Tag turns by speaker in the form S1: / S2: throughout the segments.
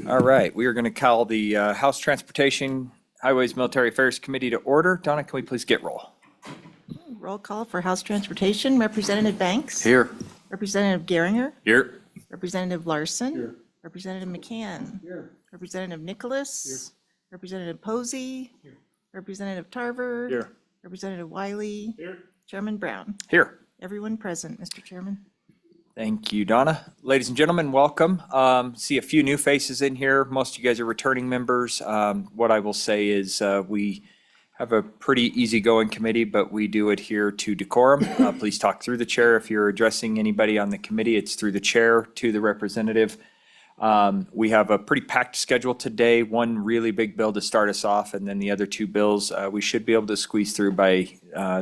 S1: All right, we are going to call the House Transportation, Highways, Military Affairs Committee to order. Donna, can we please get roll?
S2: Roll call for House Transportation, Representative Banks.
S1: Here.
S2: Representative Geringer.
S1: Here.
S2: Representative Larson. Here. Representative McCann. Here. Representative Nicholas. Here. Representative Posey. Here. Representative Tarver.
S1: Here.
S2: Representative Wiley. Here. Chairman Brown.
S1: Here.
S2: Everyone present, Mr. Chairman.
S1: Thank you, Donna. Ladies and gentlemen, welcome. See a few new faces in here. Most of you guys are returning members. What I will say is we have a pretty easygoing committee, but we do adhere to decorum. Please talk through the chair. If you're addressing anybody on the committee, it's through the chair to the representative. We have a pretty packed schedule today, one really big bill to start us off, and then the other two bills we should be able to squeeze through by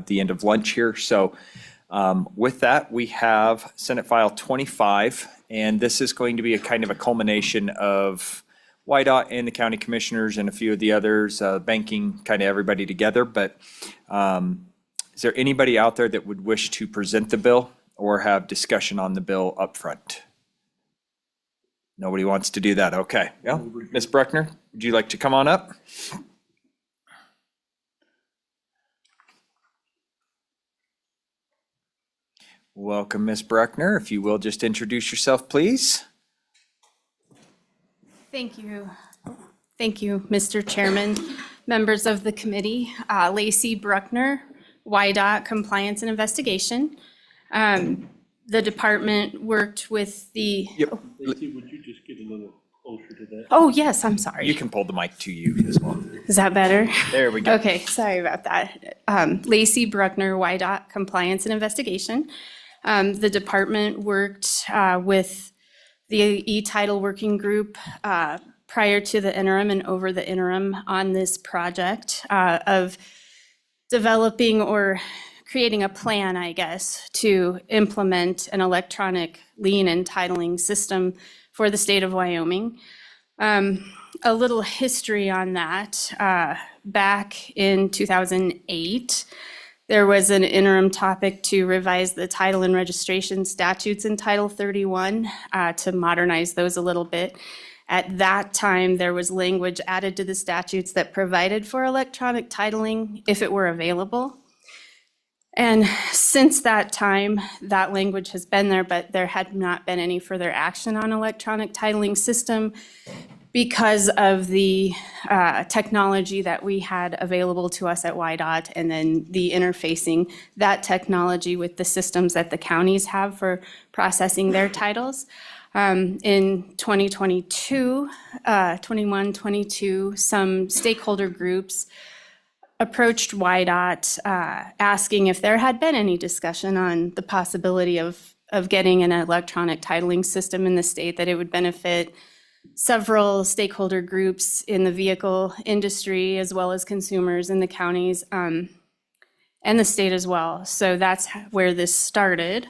S1: the end of lunch here. So with that, we have Senate File 25, and this is going to be a kind of a culmination of YDOT and the county commissioners and a few of the others, banking kind of everybody together. But is there anybody out there that would wish to present the bill or have discussion on the bill up front? Nobody wants to do that. Okay. Yeah. Ms. Bruckner, would you like to come on up? Welcome, Ms. Bruckner. If you will just introduce yourself, please.
S3: Thank you. Thank you, Mr. Chairman, members of the committee. Lacey Bruckner, YDOT Compliance and Investigation. The department worked with the.
S1: Yep.
S4: Lacey, would you just get a little closer to that?
S3: Oh, yes, I'm sorry.
S1: You can pull the mic to you as well.
S3: Is that better?
S1: There we go.
S3: Okay, sorry about that. Lacey Bruckner, YDOT Compliance and Investigation. The department worked with the e-title working group prior to the interim and over the interim on this project of developing or creating a plan, I guess, to implement an electronic lien and titling system for the state of Wyoming. A little history on that. Back in 2008, there was an interim topic to revise the title and registration statutes in Title 31 to modernize those a little bit. At that time, there was language added to the statutes that provided for electronic titling if it were available. And since that time, that language has been there, but there had not been any further action on electronic titling system because of the technology that we had available to us at YDOT and then the interfacing that technology with the systems that the counties have for processing their titles. In 2022, 21-22, some stakeholder groups approached YDOT asking if there had been any discussion on the possibility of getting an electronic titling system in the state, that it would benefit several stakeholder groups in the vehicle industry as well as consumers in the counties and the state as well. So that's where this started.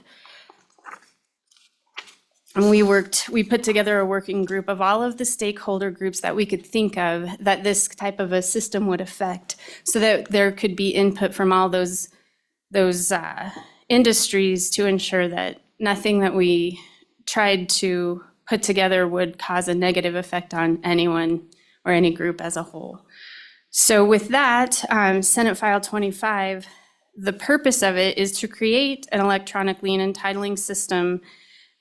S3: And we put together a working group of all of the stakeholder groups that we could think of that this type of a system would affect, so that there could be input from all those industries to ensure that nothing that we tried to put together would cause a negative effect on anyone or any group as a whole. So with that, Senate File 25, the purpose of it is to create an electronic lien and titling system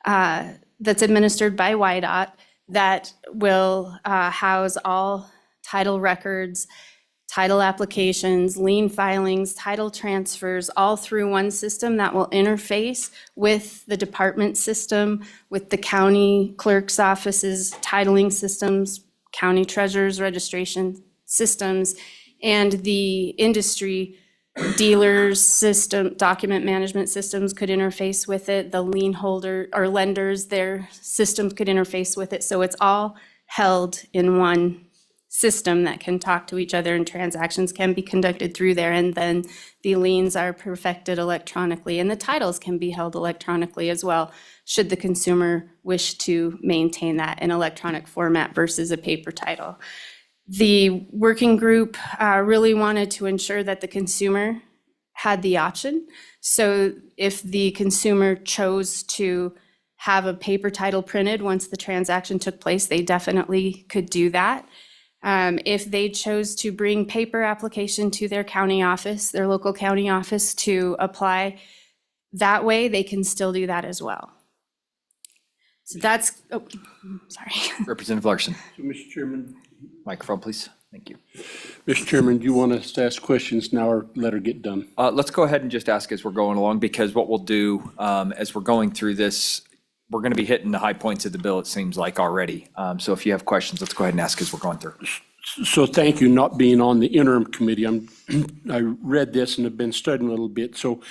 S3: that's administered by YDOT that will house all title records, title applications, lien filings, title transfers, all through one system that will interface with the department system, with the county clerk's offices, titling systems, county treasurer's registration systems, and the industry dealers system, document management systems could interface with it. The lien holder or lenders, their systems could interface with it. So it's all held in one system that can talk to each other, and transactions can be conducted through there. And then the liens are perfected electronically, and the titles can be held electronically as well, should the consumer wish to maintain that in electronic format versus a paper title. The working group really wanted to ensure that the consumer had the option. So if the consumer chose to have a paper title printed once the transaction took place, they definitely could do that. If they chose to bring paper application to their county office, their local county office to apply that way, they can still do that as well. So that's, oh, sorry.
S1: Representative Larson,
S4: So, Mr. Chairman,
S1: microphone, please. Thank you.
S4: Mr. Chairman, do you want us to ask questions now or let her get done?
S1: Let's go ahead and just ask as we're going along, because what we'll do as we're going through this, we're going to be hitting the high points of the bill, it seems like already. So if you have questions, let's go ahead and ask as we're going through.
S4: So thank you, not being on the interim committee. I read this and have been studying a little bit, so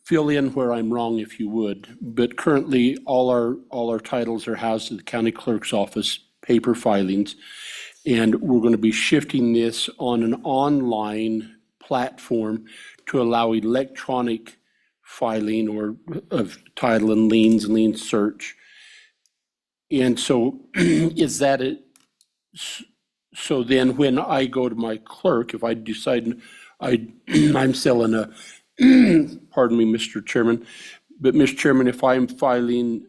S4: fill in where I'm wrong if you would. But currently, all our titles are housed at the county clerk's office, paper filings. And we're going to be shifting this on an online platform to allow electronic filing or of title and lien search. And so is that it? So then when I go to my clerk, if I decide I'm selling a, pardon me, Mr. Chairman, but Mr. Chairman, if I'm filing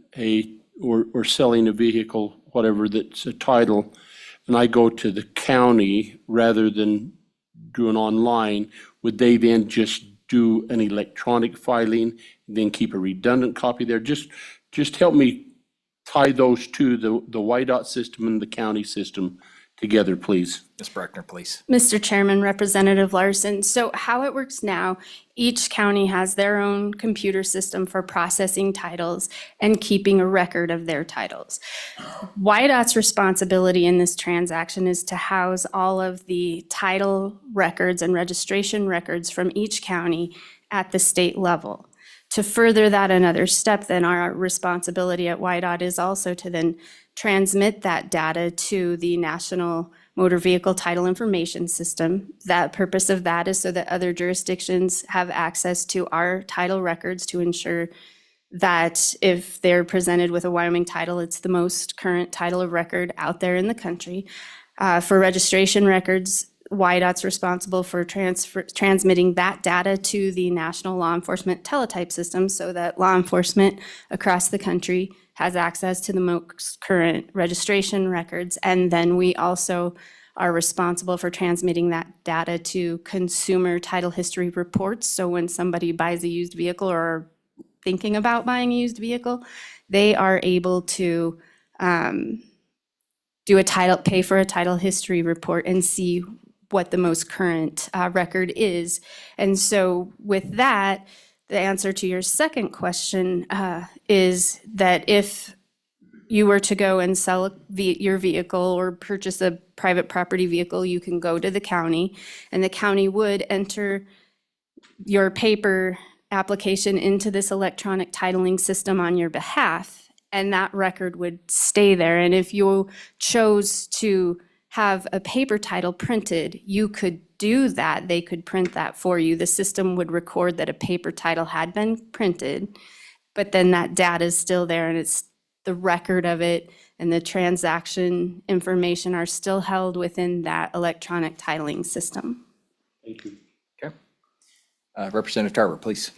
S4: or selling a vehicle, whatever that's a title, and I go to the county rather than doing online, would they then just do an electronic filing, and then keep a redundant copy there? Just help me tie those two, the YDOT system and the county system together, please.
S1: Ms. Bruckner, please.
S3: Mr. Chairman, Representative Larson, so how it works now, each county has their own computer system for processing titles and keeping a record of their titles. YDOT's responsibility in this transaction is to house all of the title records and registration records from each county at the state level. To further that another step, then our responsibility at YDOT is also to then transmit that data to the National Motor Vehicle Title Information System. The purpose of that is so that other jurisdictions have access to our title records to ensure that if they're presented with a Wyoming title, it's the most current title of record out there in the country. For registration records, YDOT's responsible for transmitting that data to the National Law Enforcement Teletype System so that law enforcement across the country has access to the most current registration records. And then we also are responsible for transmitting that data to consumer title history reports. So when somebody buys a used vehicle or are thinking about buying a used vehicle, they are able to pay for a title history report and see what the most current record is. And so with that, the answer to your second question is that if you were to go and sell your vehicle or purchase a private property vehicle, you can go to the county, and the county would enter your paper application into this electronic titling system on your behalf, and that record would stay there. And if you chose to have a paper title printed, you could do that. They could print that for you. The system would record that a paper title had been printed, but then that data is still there, and it's the record of it and the transaction information are still held within that electronic titling system.
S4: Thank you.
S1: Okay. Representative Tarver, please.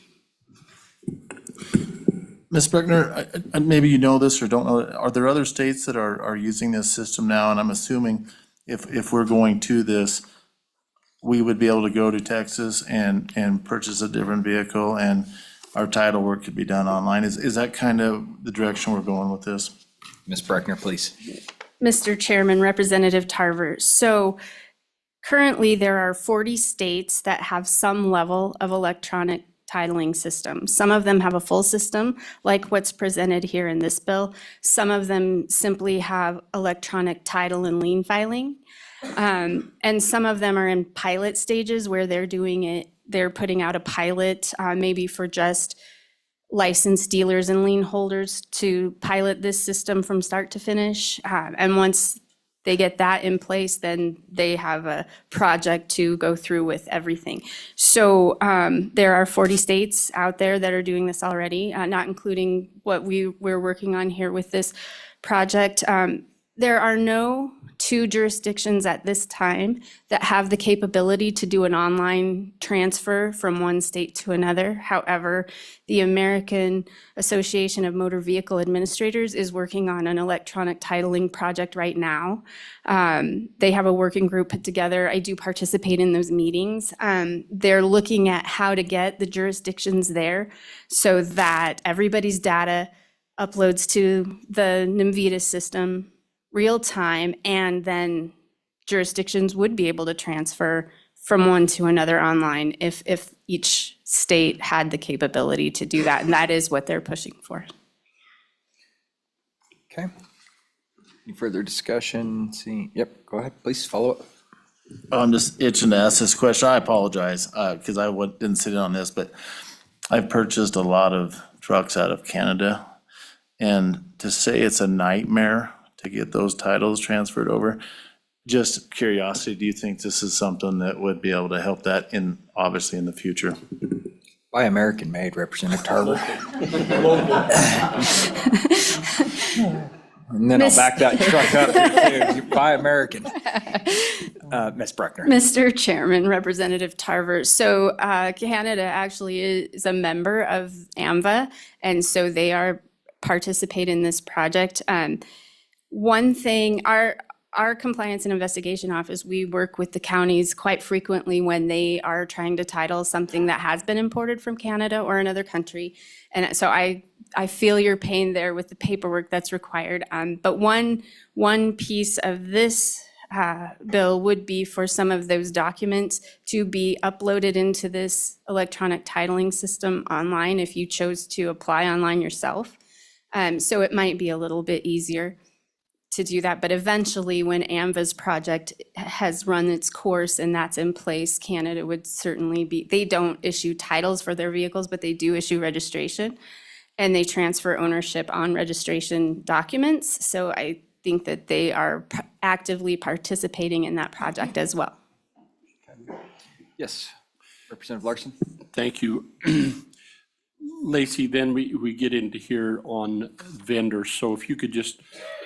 S5: Ms. Bruckner, maybe you know this or don't know, are there other states that are using this system now? And I'm assuming if we're going to this, we would be able to go to Texas and purchase a different vehicle and our title work could be done online. Is that kind of the direction we're going with this?
S1: Ms. Bruckner, please.
S3: Mr. Chairman, Representative Tarver, so currently there are 40 states that have some level of electronic titling system. Some of them have a full system, like what's presented here in this bill. Some of them simply have electronic title and lien filing. And some of them are in pilot stages where they're doing it, they're putting out a pilot maybe for just licensed dealers and lien holders to pilot this system from start to finish. And once they get that in place, then they have a project to go through with everything. So there are 40 states out there that are doing this already, not including what we're working on here with this project. There are no two jurisdictions at this time that have the capability to do an online transfer from one state to another. However, the American Association of Motor Vehicle Administrators is working on an electronic titling project right now. They have a working group put together. I do participate in those meetings. They're looking at how to get the jurisdictions there so that everybody's data uploads to the NMVIDIA system real time, and then jurisdictions would be able to transfer from one to another online if each state had the capability to do that. And that is what they're pushing for.
S1: Okay. Any further discussion? See, yep, go ahead, please follow up.
S5: I'm just itching to ask this question. I apologize, because didn't sit in on this, but I've purchased a lot of trucks out of Canada. And to say it's a nightmare to get those titles transferred over, just curiosity, do you think this is something that would be able to help that obviously in the future?
S1: Buy American made, Representative Tarver. And then I'll back that truck up here too. You buy American. Ms. Bruckner.
S3: Mr. Chairman, Representative Tarver, so Canada actually is a member of AMVA, and so they are participate in this project. One thing, our compliance and investigation office, we work with the counties quite frequently when they are trying to title something that has been imported from Canada or another country. And so I feel your pain there with the paperwork that's required. But one piece of this bill would be for some of those documents to be uploaded into this electronic titling system online if you chose to apply online yourself. So it might be a little bit easier to do that, but eventually when AMVA's project has run its course and that's in place, Canada would certainly be, they don't issue titles for their vehicles, but they do issue registration and they transfer ownership on registration documents. So I think that they are actively participating in that project as well.
S1: Yes, Representative Larson.
S4: Thank you. Lacey, then we get into here on vendors. So if you could just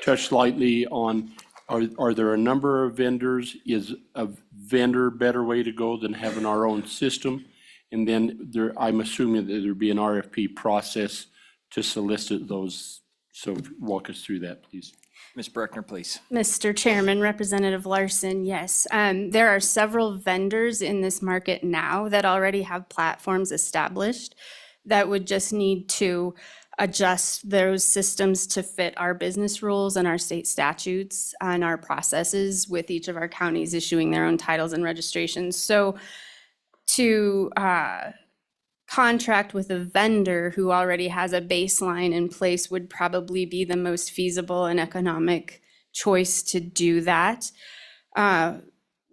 S4: touch lightly on, are there a number of vendors? Is a vendor better way to go than having our own system? And then I'm assuming that there'd be an RFP process to solicit those. So walk us through that, please.
S1: Ms. Bruckner, please.
S3: Mr. Chairman, Representative Larson, yes. There are several vendors in this market now that already have platforms established that would just need to adjust those systems to fit our business rules and our state statutes and our processes with each of our counties issuing their own titles and registrations. So to contract with a vendor who already has a baseline in place would probably be the most feasible and economic choice to do that.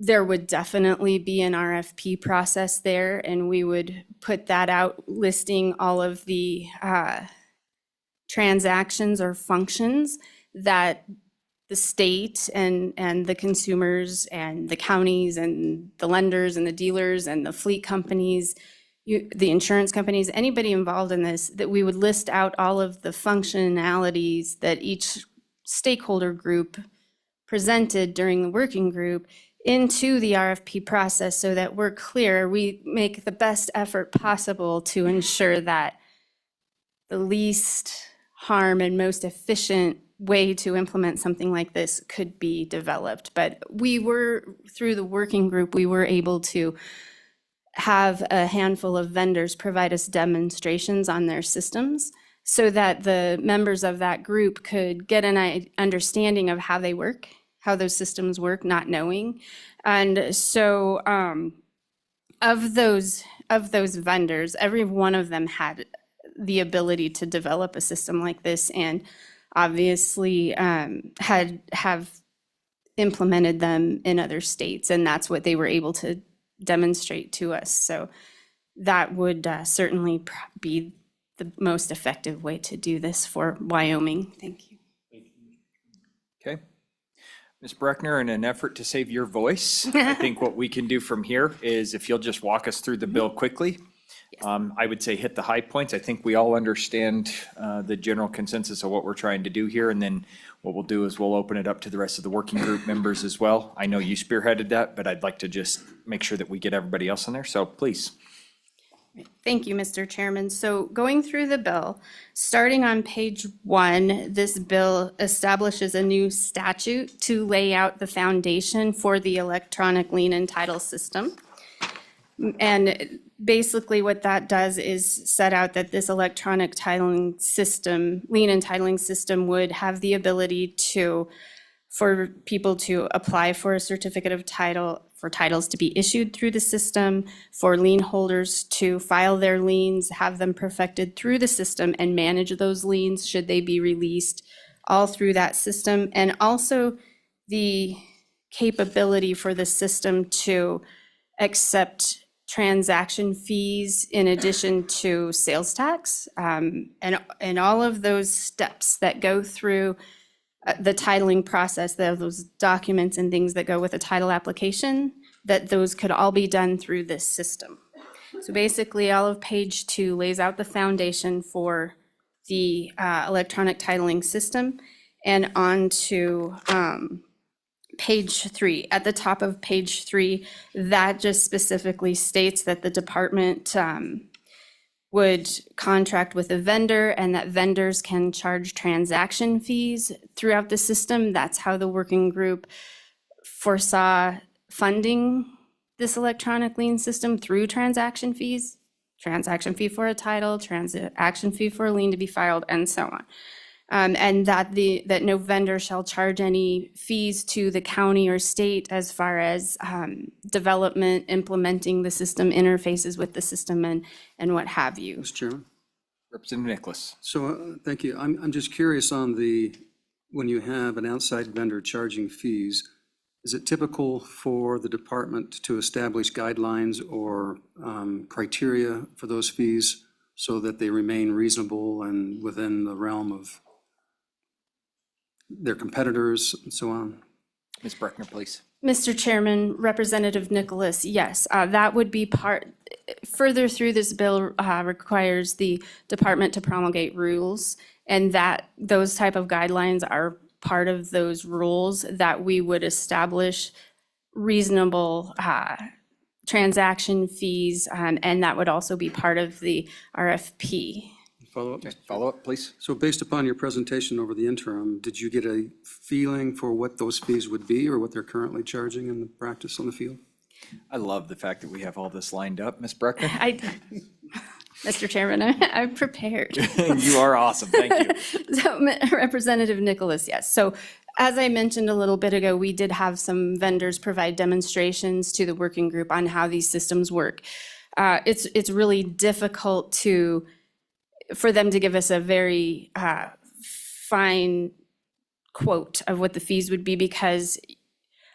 S3: There would definitely be an RFP process there, and we would put that out listing all of the transactions or functions that the state and the consumers and the counties and the lenders and the dealers and the fleet companies, the insurance companies, anybody involved in this, that we would list out all of the functionalities that each stakeholder group presented during the working group into the RFP process so that we're clear, we make the best effort possible to ensure that the least harm and most efficient way to implement something like this could be developed. But we were, through the working group, we were able to have a handful of vendors provide us demonstrations on their systems so that the members of that group could get an understanding of how they work, how those systems work, not knowing. And so of those vendors, every one of them had the ability to develop a system like this and obviously have implemented them in other states. And that's what they were able to demonstrate to us. So that would certainly be the most effective way to do this for Wyoming. Thank you.
S1: Okay. Ms. Bruckner, in an effort to save your voice, I think what we can do from here is if you'll just walk us through the bill quickly. I would say hit the high points. I think we all understand the general consensus of what we're trying to do here. And then what we'll do is we'll open it up to the rest of the working group members as well. I know you spearheaded that, but I'd like to just make sure that we get everybody else in there. So please.
S3: Thank you, Mr. Chairman. So going through the bill, starting on page 1, this bill establishes a new statute to lay out the foundation for the electronic lien and title system. And basically what that does is set out that this electronic titling system, lien and titling system, would have the ability for people to apply for a certificate of title, for titles to be issued through the system, for lien holders to file their liens, have them perfected through the system, and manage those liens should they be released, all through that system. And also the capability for the system to accept transaction fees in addition to sales tax, and all of those steps that go through the titling process, those documents and things that go with a title application, that those could all be done through this system. So basically, all of page 2 lays out the foundation for the electronic titling system. And on to page 3. At the top of page 3, that just specifically states that the department would contract with a vendor and that vendors can charge transaction fees throughout the system. That's how the working group foresaw funding this electronic lien system, through transaction fees, transaction fee for a title, transaction fee for a lien to be filed, and so on. And that no vendor shall charge any fees to the county or state as far as development, implementing the system, interfaces with the system, and what have you.
S6: Mr. Chairman,
S1: Representative Nicholas.
S6: so thank you. I'm just curious on when you have an outside vendor charging fees, is it typical for the department to establish guidelines or criteria for those fees so that they remain reasonable and within the realm of their competitors and so on?
S1: Ms. Breckner, please.
S3: Mr. Chairman, Representative Nicholas, yes, that would be further through this bill requires the department to promulgate rules, and that those type of guidelines are part of those rules, that we would establish reasonable transaction fees, and that would also be part of the RFP.
S6: Follow up?
S1: Follow up, please.
S6: So based upon your presentation over the interim, did you get a feeling for what those fees would be or what they're currently charging in the practice on the field?
S1: I love the fact that we have all this lined up, Ms. Breckner.
S3: Mr. Chairman, I'm prepared.
S1: You are awesome, thank you.
S3: So, Representative Nicholas, yes. So as I mentioned a little bit ago, we did have some vendors provide demonstrations to the working group on how these systems work. It's really difficult for them to give us a very fine quote of what the fees would be because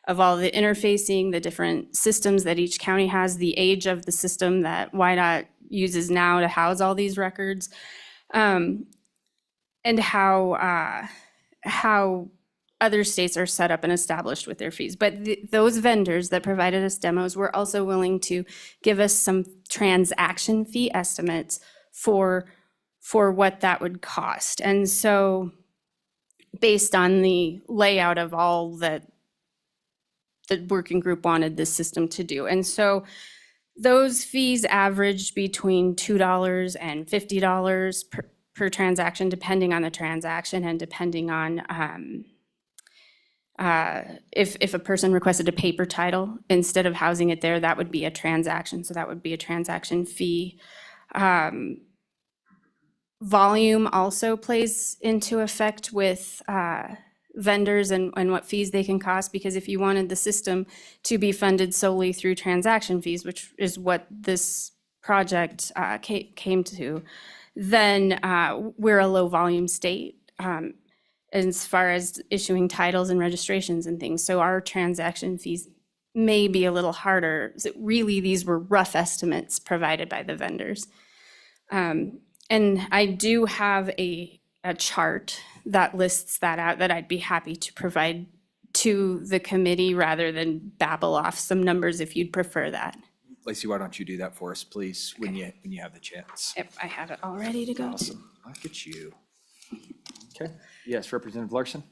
S3: of all the interfacing, the different systems that each county has, the age of the system that WYDOT uses now to house all these records, and how other states are set up and established with their fees. But those vendors that provided us demos were also willing to give us some transaction fee estimates for what that would cost. And so based on the layout of all that the working group wanted this system to do. And so those fees averaged between $2 and $50 per transaction, depending on the transaction and depending on if a person requested a paper title instead of housing it there, that would be a transaction. So that would be a transaction fee. Volume also plays into effect with vendors and what fees they can cost, because if you wanted the system to be funded solely through transaction fees, which is what this project came to, then we're a low volume state as far as issuing titles and registrations and things. So our transaction fees may be a little harder. So really, these were rough estimates provided by the vendors. And I do have a chart that lists that out that I'd be happy to provide to the committee rather than babble off some numbers if you'd prefer that.
S1: Lacey, why don't you do that for us, please, when you have the chance?
S3: Yep, I have it all ready to go.
S1: Awesome. Look at you. Okay. Yes, Representative Larson?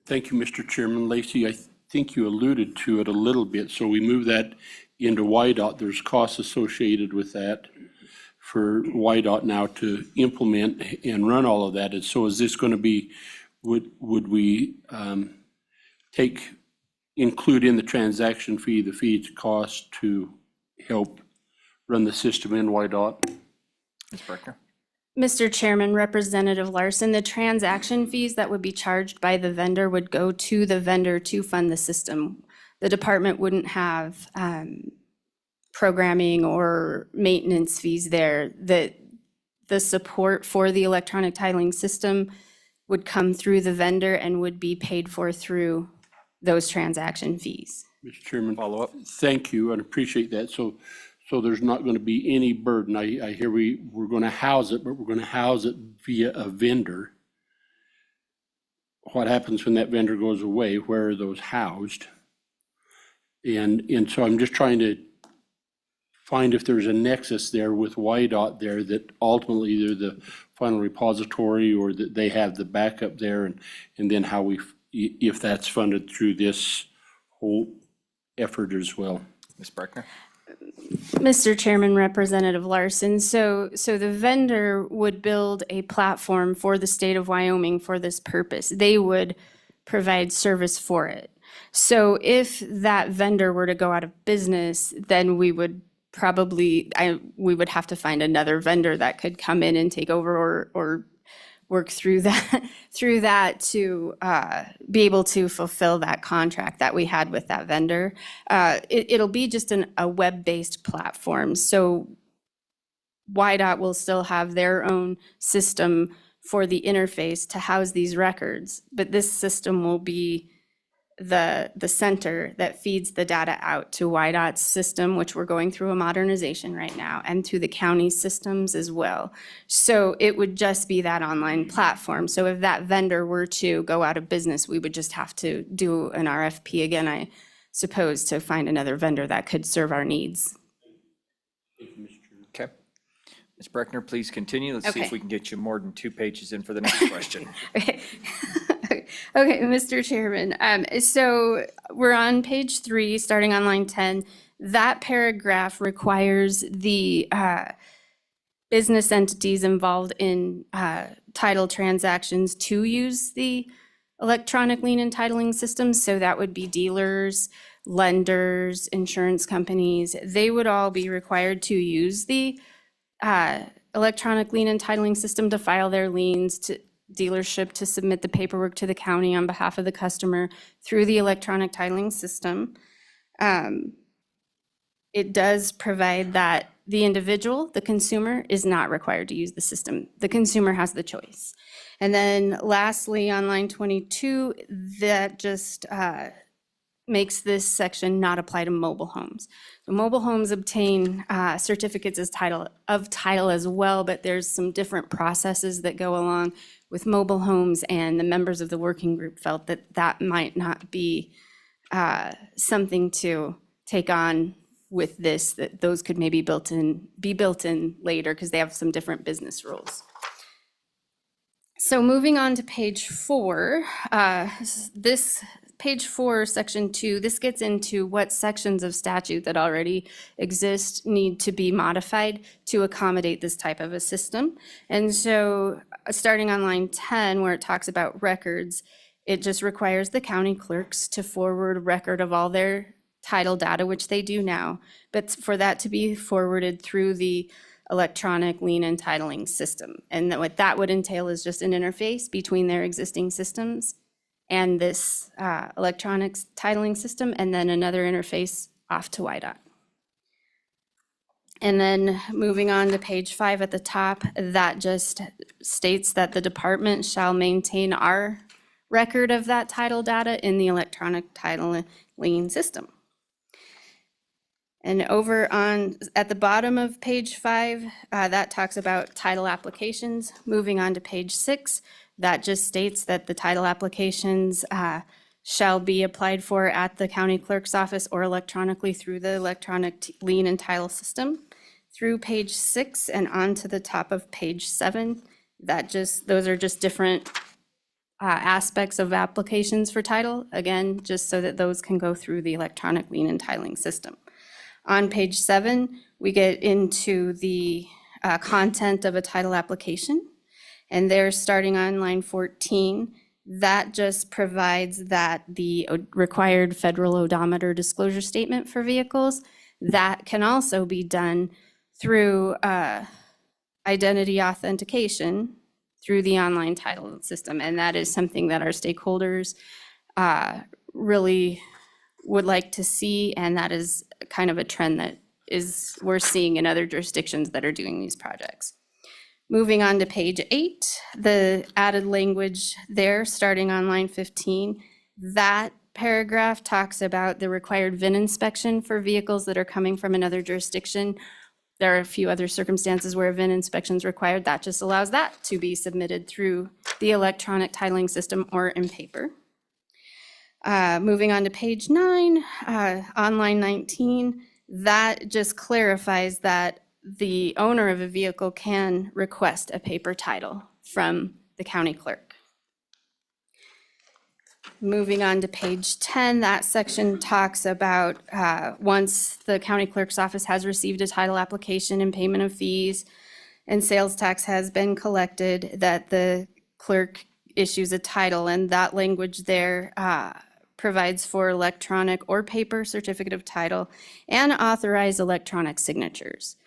S4: Thank you, Mr. Chairman. Lacey, I think you alluded to it a little bit, so we move that into YDOT. There's costs associated with that for YDOT now to implement and run all of that. And so is this going to be, would we include in the transaction fee, the fees cost to help run the system in YDOT?
S1: Ms. Breckner?
S3: Mr. Chairman, Representative Larson, the transaction fees that would be charged by the vendor would go to the vendor to fund the system. The department wouldn't have programming or maintenance fees there. The support for the electronic titling system would come through the vendor and would be paid for through those transaction fees.
S4: Mr. Chairman.
S1: Follow up?
S4: Thank you, and appreciate that. So there's not going to be any burden. I hear we're going to house it, but we're going to house it via a vendor. What happens when that vendor goes away? Where are those housed? And so I'm just trying to find if there's a nexus there with YDOT there, that ultimately they're the final repository, or that they have the backup there, and then how if that's funded through this whole effort as well.
S1: Ms. Breckner?
S3: Mr. Chairman, Representative Larson, so the vendor would build a platform for the state of Wyoming for this purpose. They would provide service for it. So if that vendor were to go out of business, then we would we would have to find another vendor that could come in and take over or work through that to be able to fulfill that contract that we had with that vendor. It'll be just a web-based platform. So YDOT will still have their own system for the interface to house these records, but this system will be the center that feeds the data out to YDOT's system, which we're going through a modernization right now, and to the county systems as well. So it would just be that online platform. So if that vendor were to go out of business, we would just have to do an RFP again, I suppose, to find another vendor that could serve our needs.
S1: Okay. Ms. Breckner, please continue. Let's see if
S3: Okay.
S1: we can get you more than 2 pages in for the next question.
S3: Okay, Mr. Chairman, so we're on page 3, starting on line 10. That paragraph requires the business entities involved in title transactions to use the electronic lien entitling system. So that would be dealers, lenders, insurance companies. They would all be required to use the electronic lien entitling system to file their liens, to dealership to submit the paperwork to the county on behalf of the customer through the electronic titling system. It does provide that the individual, the consumer, is not required to use the system. The consumer has the choice. And then lastly, on line 22, that just makes this section not apply to mobile homes. So mobile homes obtain certificates of title as well, but there's some different processes that go along with mobile homes, and the members of the working group felt that that might not be something to take on with this, that those could maybe be built in later because they have some different business rules. So moving on to page 4, this page 4, section 2, this gets into what sections of statute that already exist need to be modified to accommodate this type of a system. And so starting on line 10, where it talks about records, it just requires the county clerks to forward a record of all their title data, which they do now, but for that to be forwarded through the electronic lien entitling system. And what that would entail is just an interface between their existing systems and this electronic titling system, and then another interface off to YDOT. And then moving on to page 5 at the top, that just states that the department shall maintain our record of that title data in the electronic title lien system. And over at the bottom of page 5, that talks about title applications. Moving on to page 6, that just states that the title applications shall be applied for at the county clerk's office or electronically through the electronic lien and title system. Through page 6 and on to the top of page 7, those are just different aspects of applications for title, again, just so that those can go through the electronic lien and titling system. On page 7, we get into the content of a title application, and there, starting on line 14, that just provides that the required federal odometer disclosure statement for vehicles, that can also be done through identity authentication through the online title system. And that is something that our stakeholders really would like to see. And that is kind of a trend that we're seeing in other jurisdictions that are doing these projects. Moving on to page 8, the added language there, starting on line 15, that paragraph talks about the required VIN inspection for vehicles that are coming from another jurisdiction. There are a few other circumstances where a VIN inspection is required. That just allows that to be submitted through the electronic titling system or in paper. Moving on to page 9, on line 19, that just clarifies that the owner of a vehicle can request a paper title from the county clerk. Moving on to page 10, that section talks about once the county clerk's office has received a title application and payment of fees and sales tax has been collected, that the clerk issues a title, and that language there provides for electronic or paper certificate of title and authorized electronic signatures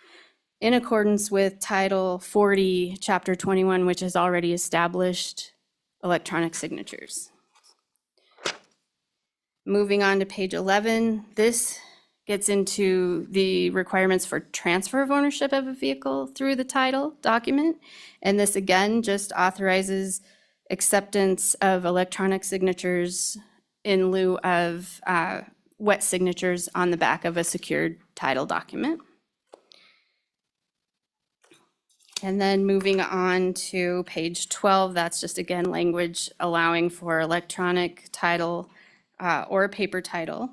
S3: in accordance with Title 40, Chapter 21, which has already established electronic signatures. Moving on to page 11, this gets into the requirements for transfer of ownership of a vehicle through the title document. And this again just authorizes acceptance of electronic signatures in lieu of wet signatures on the back of a secured title document. And then moving on to page 12, that's just again language allowing for electronic title or a paper title.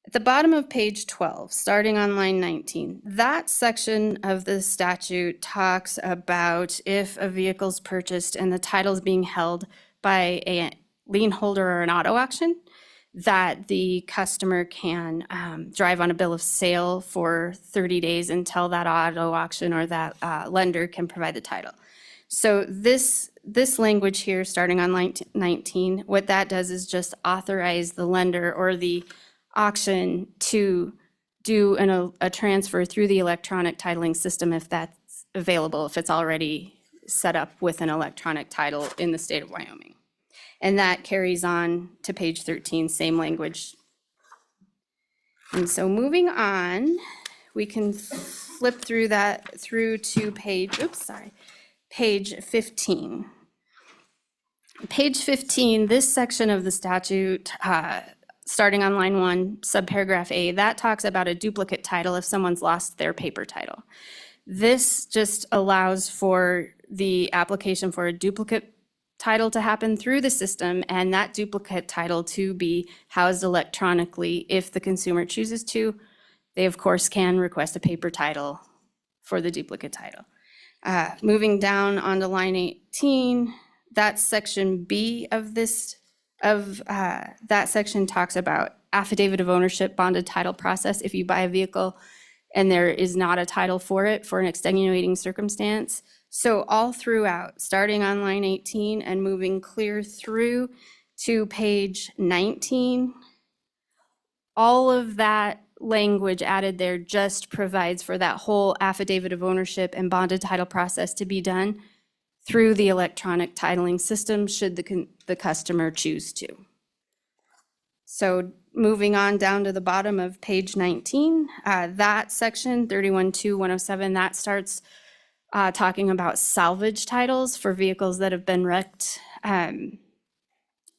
S3: At the bottom of page 12, starting on line 19, that section of the statute talks about if a vehicle's purchased and the title's being held by a lien holder or an auto auction, that the customer can drive on a bill of sale for 30 days until that auto auction or that lender can provide the title. So this language here, starting on line 19, what that does is just authorize the lender or the auction to do a transfer through the electronic titling system if that's available, if it's already set up with an electronic title in the state of Wyoming. And that carries on to page 13, same language. And so moving on, we can flip through that through to page 15. Page 15, this section of the statute, starting on line 1, subparagraph A, that talks about a duplicate title if someone's lost their paper title. This just allows for the application for a duplicate title to happen through the system, and that duplicate title to be housed electronically. If the consumer chooses to, they of course can request a paper title for the duplicate title. Moving down onto line 18, that's section B of that section talks about affidavit of ownership bonded title process. If you buy a vehicle and there is not a title for it for an extenuating circumstance. So all throughout, starting on line 18 and moving clear through to page 19, all of that language added there just provides for that whole affidavit of ownership and bonded title process to be done through the electronic titling system should the customer choose to. So moving on down to the bottom of page 19, that section 31.2.107, that starts talking about salvage titles for vehicles that have been wrecked,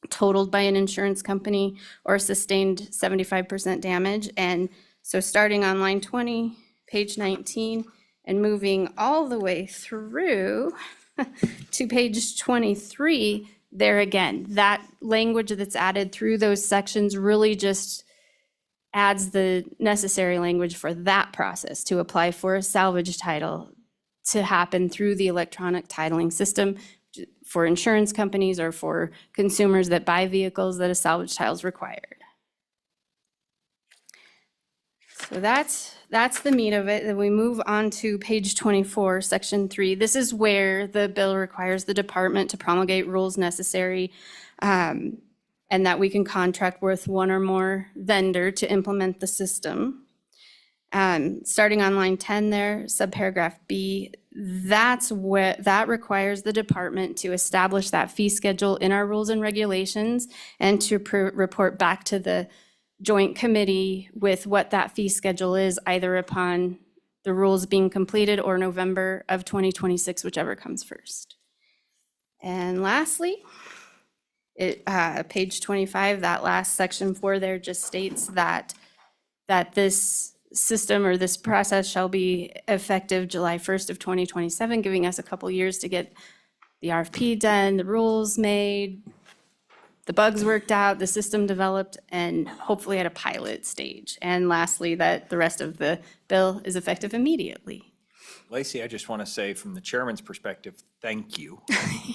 S3: totaled by an insurance company, or sustained 75% damage. And so starting on line 20, page 19, and moving all the way through to page 23, there again, that language that's added through those sections really just adds the necessary language for that process to apply for a salvage title to happen through the electronic titling system for insurance companies or for consumers that buy vehicles that a salvage title is required. So that's the meat of it. Then we move on to page 24, section 3. This is where the bill requires the department to promulgate rules necessary and that we can contract with one or more vendor to implement the system. Starting on line 10 there, subparagraph B, that requires the department to establish that fee schedule in our rules and regulations and to report back to the joint committee with what that fee schedule is, either upon the rules being completed or November of 2026, whichever comes first. And lastly, page 25, that last section 4 there just states that this system or this process shall be effective July 1st of 2027, giving us a couple years to get the RFP done, the rules made, the bugs worked out, the system developed, and hopefully at a pilot stage. And lastly, that the rest of the bill is effective immediately.
S1: Lacey, I just want to say from the chairman's perspective, thank you.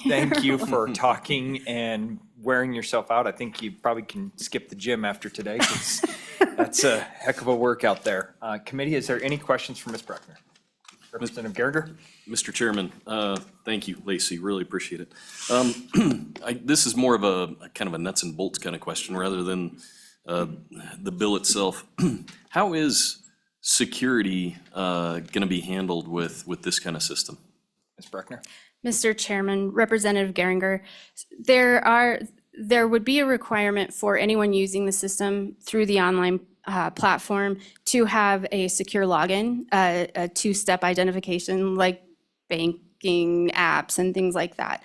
S1: Thank you for talking and wearing yourself out. I think you probably can skip the gym after today, 'cause that's a heck of a workout there. Committee, is there any questions for Ms. Bruckner? Representative Geringer?
S7: Mr. Chairman, thank you, Lacey, really appreciate it. This is more of a kind of a nuts and bolts kind of question rather than the bill itself. How is security going to be handled with this kind of system?
S1: Ms. Bruckner?
S3: Mr. Chairman, Representative Geringer, there would be a requirement for anyone using the system through the online platform to have a secure login, a two-step identification like banking apps and things like that.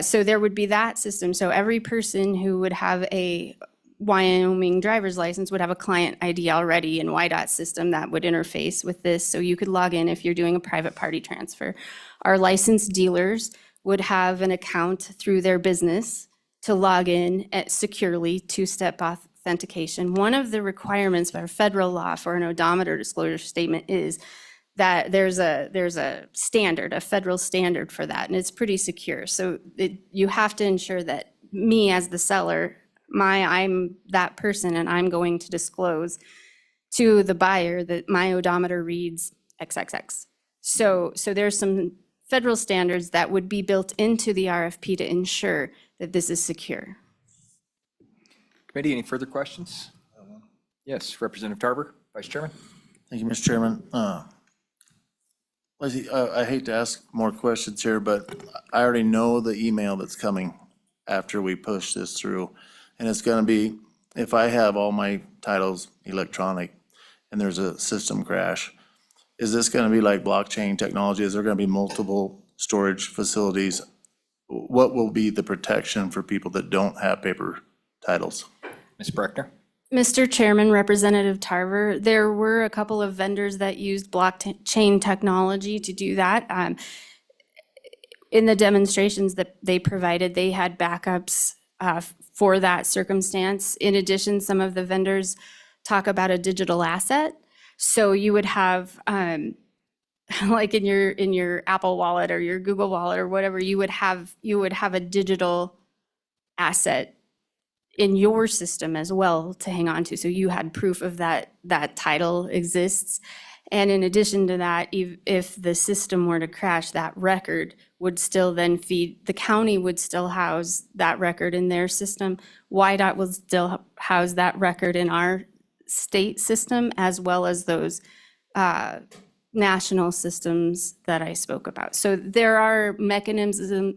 S3: So there would be that system. So every person who would have a Wyoming driver's license would have a client ID already in YDOT system that would interface with this. So you could log in if you're doing a private party transfer. Our licensed dealers would have an account through their business to log in securely, two-step authentication. One of the requirements for federal law for an odometer disclosure statement is that there's a standard, a federal standard for that, and it's pretty secure. So you have to ensure that me as the seller, I'm that person and I'm going to disclose to the buyer that my odometer reads XXX. So there's some federal standards that would be built into the RFP to ensure that this is secure.
S1: Committee, any further questions? Yes, Representative Tarver, Vice Chairman.
S5: Thank you, Mr. Chairman. Lacey, I hate to ask more questions here, but I already know the email that's coming after we push this through. And it's gonna be, if I have all my titles electronic and there's a system crash, is this gonna be like blockchain technology? Is there gonna be multiple storage facilities? What will be the protection for people that don't have paper titles?
S1: Ms. Bruckner?
S3: Mr. Chairman, Representative Tarver, there were a couple of vendors that used blockchain technology to do that. In the demonstrations that they provided, they had backups for that circumstance. In addition, some of the vendors talk about a digital asset. So you would have, like in your Apple Wallet or your Google Wallet or whatever, you would have a digital asset in your system as well to hang on to. So you had proof of that title exists. And in addition to that, if the system were to crash, that record would still then feed, the county would still house that record in their system. YDOT will still house that record in our state system, as well as those national systems that I spoke about. So there are mechanisms in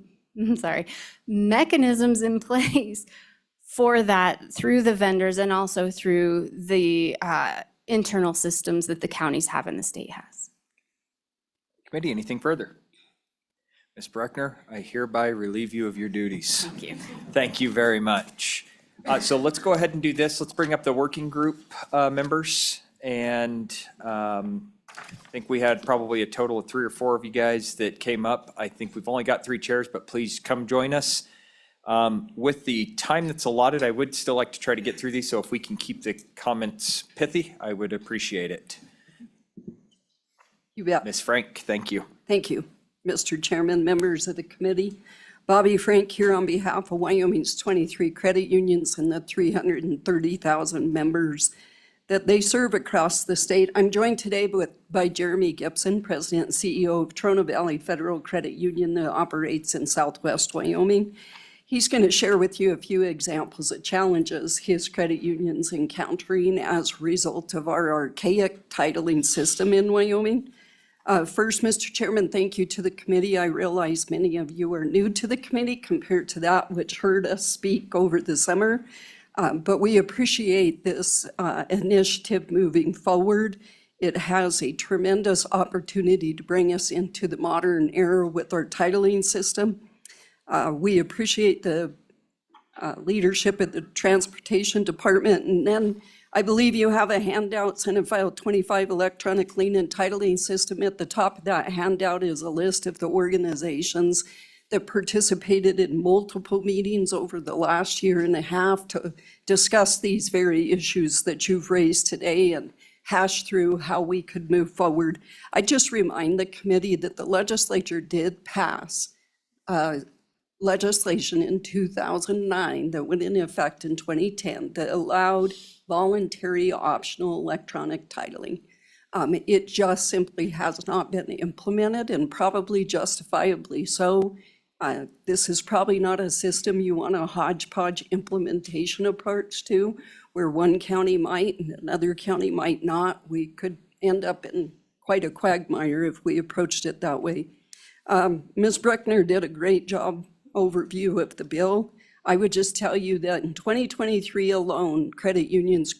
S3: place for that through the vendors and also through the internal systems that the counties have and the state has.
S1: Committee, anything further? Ms. Bruckner, I hereby relieve you of your duties.
S3: Thank you.
S1: Thank you very much. So let's go ahead and do this. Let's bring up the working group members. And I think we had probably a total of 3 or 4 of you guys that came up. I think we've only got 3 chairs, but please come join us. With the time that's allotted, I would still like to try to get through these, so if we can keep the comments pithy, I would appreciate it.
S8: You bet.
S1: Ms. Frank, thank you.
S8: Thank you, Mr. Chairman, members of the committee. Bobby Frank here on behalf of Wyoming's 23 credit unions and the 330,000 members that they serve across the state. I'm joined today by Jeremy Gibson, President and CEO of Trona Valley Federal Credit Union that operates in Southwest Wyoming. He's going to share with you a few examples of challenges his credit union's encountering as a result of our archaic titling system in Wyoming. First, Mr. Chairman, thank you to the committee. I realize many of you are new to the committee compared to that which heard us speak over the summer. But we appreciate this initiative moving forward. It has a tremendous opportunity to bring us into the modern era with our titling system. We appreciate the leadership of the Transportation Department. And then I believe you have a handout, Senate File 25 Electronic Lien and Titling System. At the top of that handout is a list of the organizations that participated in multiple meetings over the last year and a half to discuss these very issues that you've raised today and hash through how we could move forward. I just remind the committee that the legislature did pass legislation in 2009 that went into effect in 2010 that allowed voluntary optional electronic titling. It just simply has not been implemented, and probably justifiably so. This is probably not a system you want a hodgepodge implementation approach to, where one county might and another county might not. We could end up in quite a quagmire if we approached it that way. Ms. Bruckner did a great job overview of the bill. I would just tell you that in 2023 alone, credit unions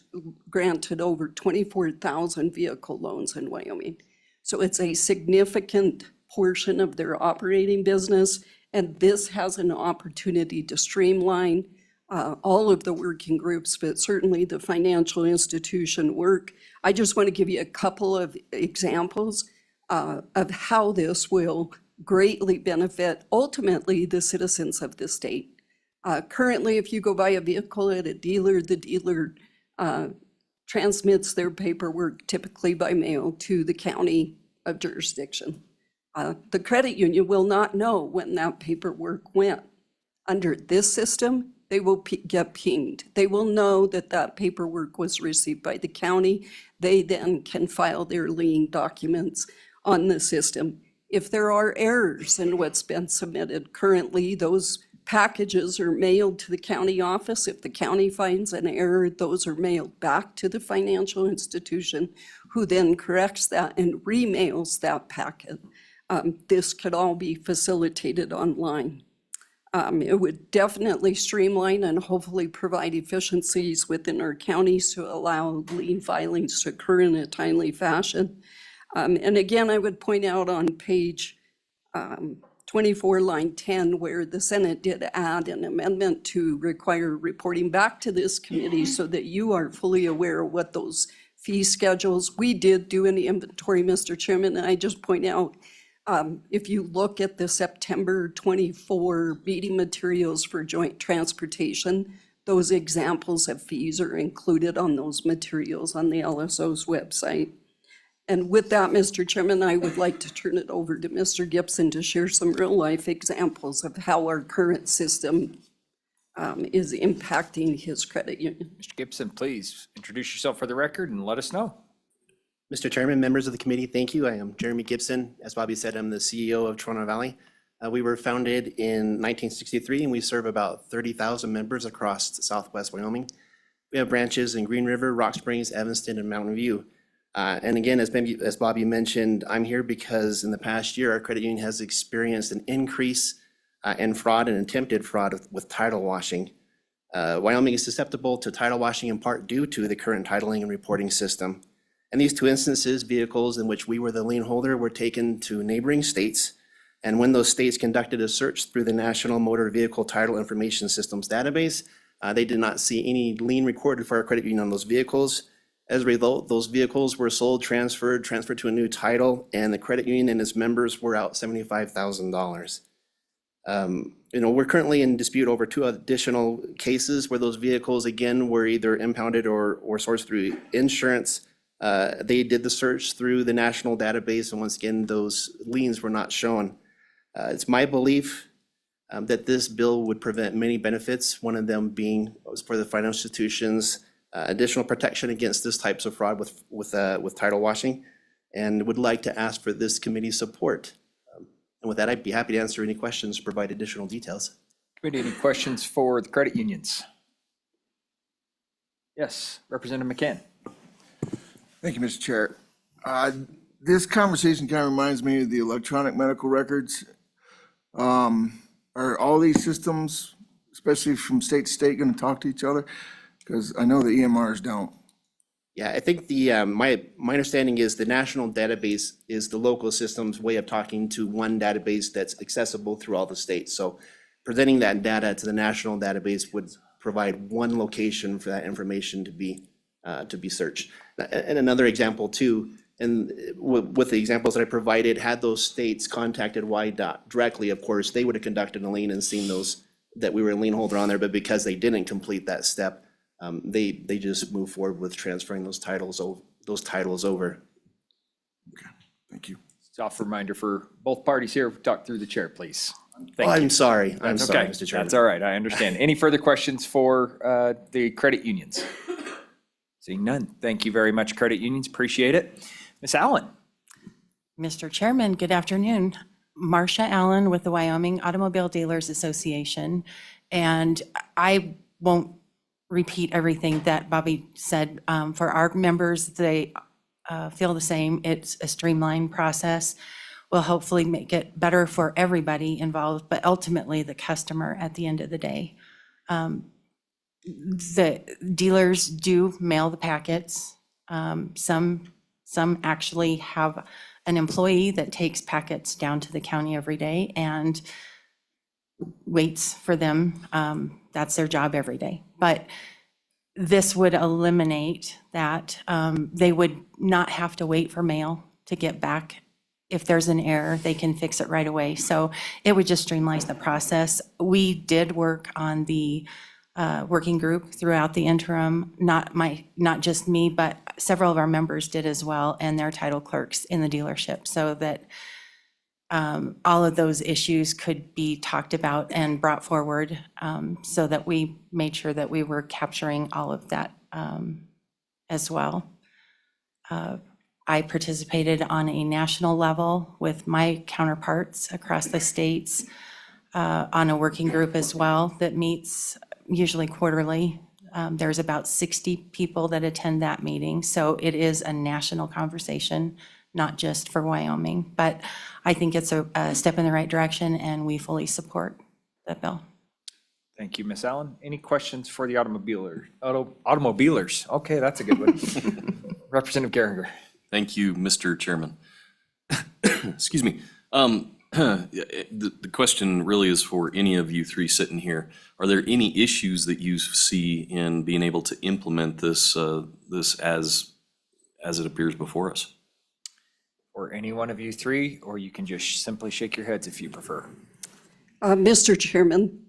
S8: granted over 24,000 vehicle loans in Wyoming. So it's a significant portion of their operating business, and this has an opportunity to streamline all of the working groups, but certainly the financial institution work. I just want to give you a couple of examples of how this will greatly benefit ultimately the citizens of the state. Currently, if you go buy a vehicle at a dealer, the dealer transmits their paperwork typically by mail to the county of jurisdiction. The credit union will not know when that paperwork went. Under this system, they will get pinged. They will know that that paperwork was received by the county. They then can file their lien documents on the system. If there are errors in what's been submitted currently, those packages are mailed to the county office. If the county finds an error, those are mailed back to the financial institution, who then corrects that and remails that packet. This could all be facilitated online. It would definitely streamline and hopefully provide efficiencies within our counties to allow lien filings to occur in a timely fashion. And again, I would point out on page 24, line 10, where the Senate did add an amendment to require reporting back to this committee so that you are fully aware of what those fee schedules. We did do an inventory, Mr. Chairman, and I just point out, if you look at the September 24 meeting materials for joint transportation, those examples of fees are included on those materials on the LSO's website. And with that, Mr. Chairman, I would like to turn it over to Mr. Gibson to share some real-life examples of how our current system is impacting his credit union.
S1: Mr. Gibson, please introduce yourself for the record and let us know.
S9: Mr. Chairman, members of the committee, thank you. I am Jeremy Gibson. As Bobby said, I'm the CEO of Trona Valley. We were founded in 1963, and we serve about 30,000 members across Southwest Wyoming. We have branches in Green River, Rock Springs, Evanston, and Mountain View. And again, as Bobby mentioned, I'm here because in the past year, our credit union has experienced an increase in fraud and attempted fraud with title washing. Wyoming is susceptible to title washing in part due to the current titling and reporting system. In these two instances, vehicles in which we were the lien holder were taken to neighboring states. And when those states conducted a search through the National Motor Vehicle Title Information Systems database, they did not see any lien recorded for our credit union on those vehicles. As a result, those vehicles were sold, transferred to a new title, and the credit union and its members were out $75,000. We're currently in dispute over 2 additional cases where those vehicles, again, were either impounded or sourced through insurance. They did the search through the national database, and once again, those liens were not shown. It's my belief that this bill would prevent many benefits, one of them being for the financial institutions, additional protection against this types of fraud with title washing, and would like to ask for this committee's support. And with that, I'd be happy to answer any questions, provide additional details.
S1: Committee, any questions for the credit unions? Yes, Representative McCann.
S10: Thank you, Mr. Chair. This conversation kind of reminds me of the electronic medical records. Are all these systems, especially from state to state, going to talk to each other? Because I know the EMRs don't.
S9: Yeah, I think my understanding is the national database is the local system's way of talking to one database that's accessible through all the states. So presenting that data to the national database would provide one location for that information to be searched. And another example too, and with the examples that I provided, had those states contacted YDOT directly, of course, they would have conducted a lien and seen those, that we were a lien holder on there, but because they didn't complete that step, they just move forward with transferring those titles over.
S10: Thank you.
S1: Soft reminder for both parties here, talk through the chair, please.
S9: Oh,
S1: Thank you.
S9: I'm sorry,
S1: That's okay.
S9: Mr. Chairman.
S1: That's all right, I understand. Any further questions for the credit unions? Seeing none. Thank you very much, credit unions, appreciate it. Ms. Allen?
S11: Mr. Chairman, good afternoon. Marcia Allen with the Wyoming Automobile Dealers Association. And I won't repeat everything that Bobby said. For our members, they feel the same. It's a streamlined process. Will hopefully make it better for everybody involved, but ultimately the customer at the end of the day. The dealers do mail the packets. Some actually have an employee that takes packets down to the county every day and waits for them. That's their job every day. But this would eliminate that. They would not have to wait for mail to get back. If there's an error, they can fix it right away. So it would just streamline the process. We did work on the working group throughout the interim, not just me, but several of our members did as well, and their title clerks in the dealership, so that all of those issues could be talked about and brought forward, so that we made sure that we were capturing all of that as well. I participated on a national level with my counterparts across the states on a working group as well that meets usually quarterly. There's about 60 people that attend that meeting. So it is a national conversation, not just for Wyoming. But I think it's a step in the right direction, and we fully support that bill.
S1: Thank you, Ms. Allen. Any questions for the automobilers? Okay, that's a good one. Representative Geringer.
S7: Thank you, Mr. Chairman. Excuse me. The question really is for any of you three sitting here. Are there any issues that you see in being able to implement this as it appears before us?
S1: Or any one of you three, or you can just simply shake your heads if you prefer.
S8: Mr. Chairman,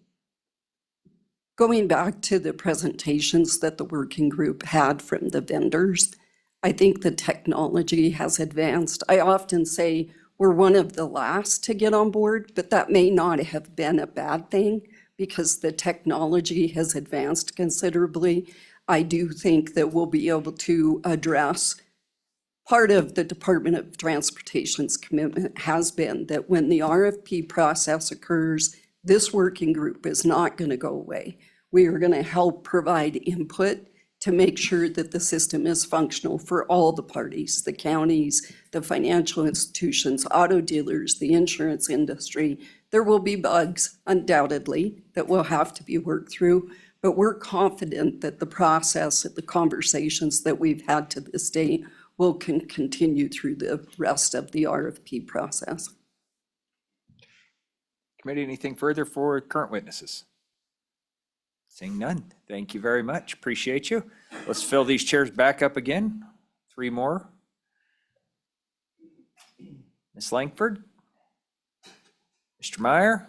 S8: going back to the presentations that the working group had from the vendors, I think the technology has advanced. I often say we're one of the last to get on board, but that may not have been a bad thing because the technology has advanced considerably. I do think that we'll be able to address part of the Department of Transportation's commitment has been that when the RFP process occurs, this working group is not going to go away. We are going to help provide input to make sure that the system is functional for all the parties, the counties, the financial institutions, auto dealers, the insurance industry. There will be bugs, undoubtedly, that will have to be worked through, but we're confident that the process, the conversations that we've had to this date will continue through the rest of the RFP process.
S1: Committee, anything further for current witnesses? Seeing none. Thank you very much. Appreciate you. Let's fill these chairs back up again. 3 more. Ms. Langford? Mr. Meyer?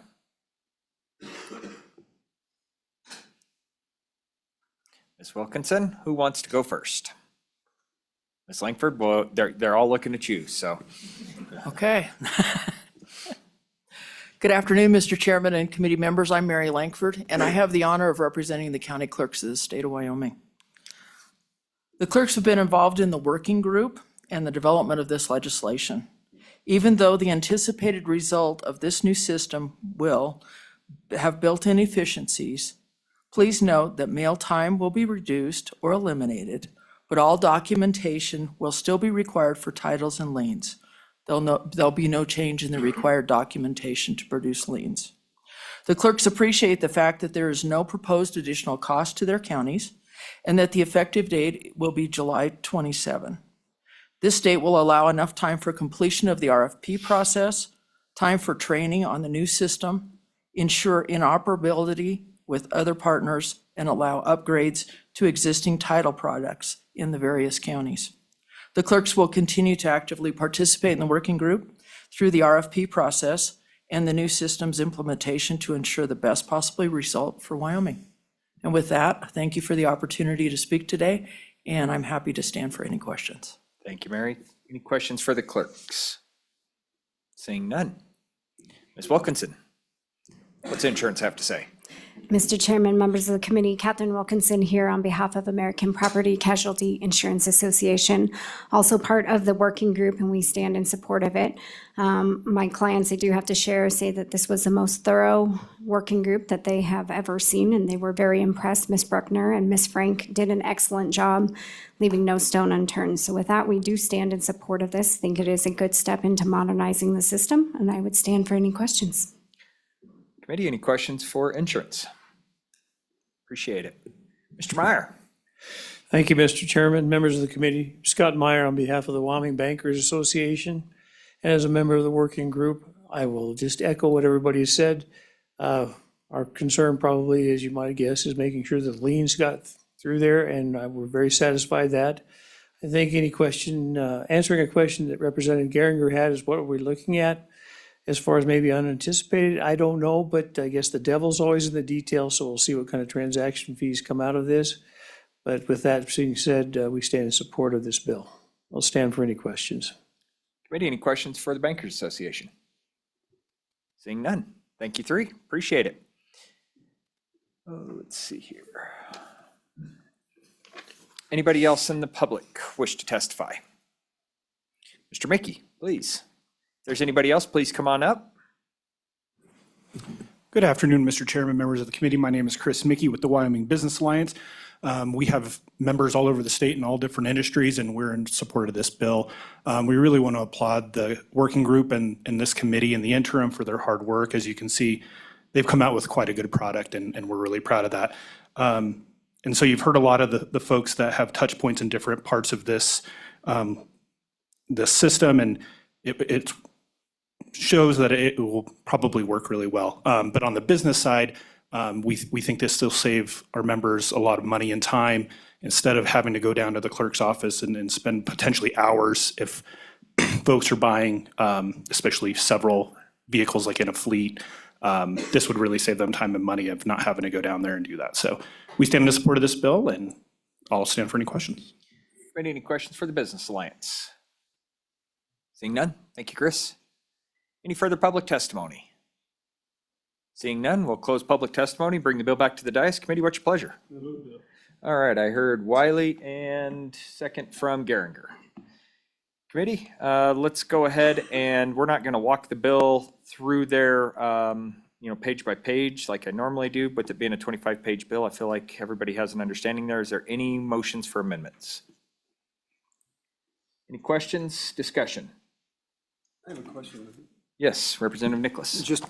S1: Ms. Wilkinson, who wants to go first? Ms. Langford, well, they're all looking at you, so.
S12: Okay. Good afternoon, Mr. Chairman and committee members. I'm Mary Langford, and I have the honor of representing the county clerks of the state of Wyoming. The clerks have been involved in the working group and the development of this legislation. Even though the anticipated result of this new system will have built-in efficiencies, please note that mail time will be reduced or eliminated, but all documentation will still be required for titles and liens. There'll be no change in the required documentation to produce liens. The clerks appreciate the fact that there is no proposed additional cost to their counties and that the effective date will be July 27. This date will allow enough time for completion of the RFP process, time for training on the new system, ensure interoperability with other partners, and allow upgrades to existing title products in the various counties. The clerks will continue to actively participate in the working group through the RFP process and the new system's implementation to ensure the best possible result for Wyoming. And with that, thank you for the opportunity to speak today, and I'm happy to stand for any questions.
S1: Thank you, Mary. Any questions for the clerks? Seeing none. Ms. Wilkinson, what's insurance have to say?
S13: Mr. Chairman, members of the committee, Catherine Wilkinson here on behalf of American Property Casualty Insurance Association, also part of the working group, and we stand in support of it. My clients, I do have to say that this was the most thorough working group that they have ever seen, and they were very impressed. Ms. Bruckner and Ms. Frank did an excellent job, leaving no stone unturned. So with that, we do stand in support of this. I think it is a good step into modernizing the system, and I would stand for any questions.
S1: Committee, any questions for insurance? Appreciate it. Mr. Meyer.
S14: Thank you, Mr. Chairman, members of the committee. Scott Meyer on behalf of the Wyoming Bankers Association. And as a member of the working group, I will just echo what everybody has said. Our concern probably, as you might guess, is making sure that liens got through there, and we're very satisfied that. I think any question, answering a question that Representative Geringer had is what are we looking at? As far as maybe unanticipated, I don't know, but I guess the devil's always in the details, so we'll see what kind of transaction fees come out of this. But with that being said, we stand in support of this bill. I'll stand for any questions.
S1: Committee, any questions for the Bankers Association? Seeing none. Thank you, three. Appreciate it. Let's see here. Anybody else in the public wish to testify? Mr. Mickey, please. If there's anybody else, please come on up.
S15: Good afternoon, Mr. Chairman, members of the committee. My name is Chris Mickey with the Wyoming Business Alliance. We have members all over the state in all different industries, and we're in support of this bill. We really want to applaud the working group and this committee in the interim for their hard work. As you can see, they've come out with quite a good product, and we're really proud of that. And so you've heard a lot of the folks that have touch points in different parts of this system, and it shows that it will probably work really well. But on the business side, we think this will save our members a lot of money and time instead of having to go down to the clerk's office and spend potentially hours if folks are buying, especially several vehicles like in a fleet. This would really save them time and money of not having to go down there and do that. So we stand in support of this bill, and I'll stand for any questions.
S1: Any questions for the Business Alliance? Seeing none. Thank you, Chris. Any further public testimony? Seeing none, we'll close public testimony, bring the bill back to the dais. Committee, what's your pleasure? All right, I heard Wiley and second from Geringer. Committee, let's go ahead, and we're not going to walk the bill through there, page by page like I normally do, but it being a 25-page bill, I feel like everybody has an understanding there. Is there any motions for amendments? Any questions, discussion?
S6: I have a question.
S1: Yes, Representative Nicholas.
S6: Just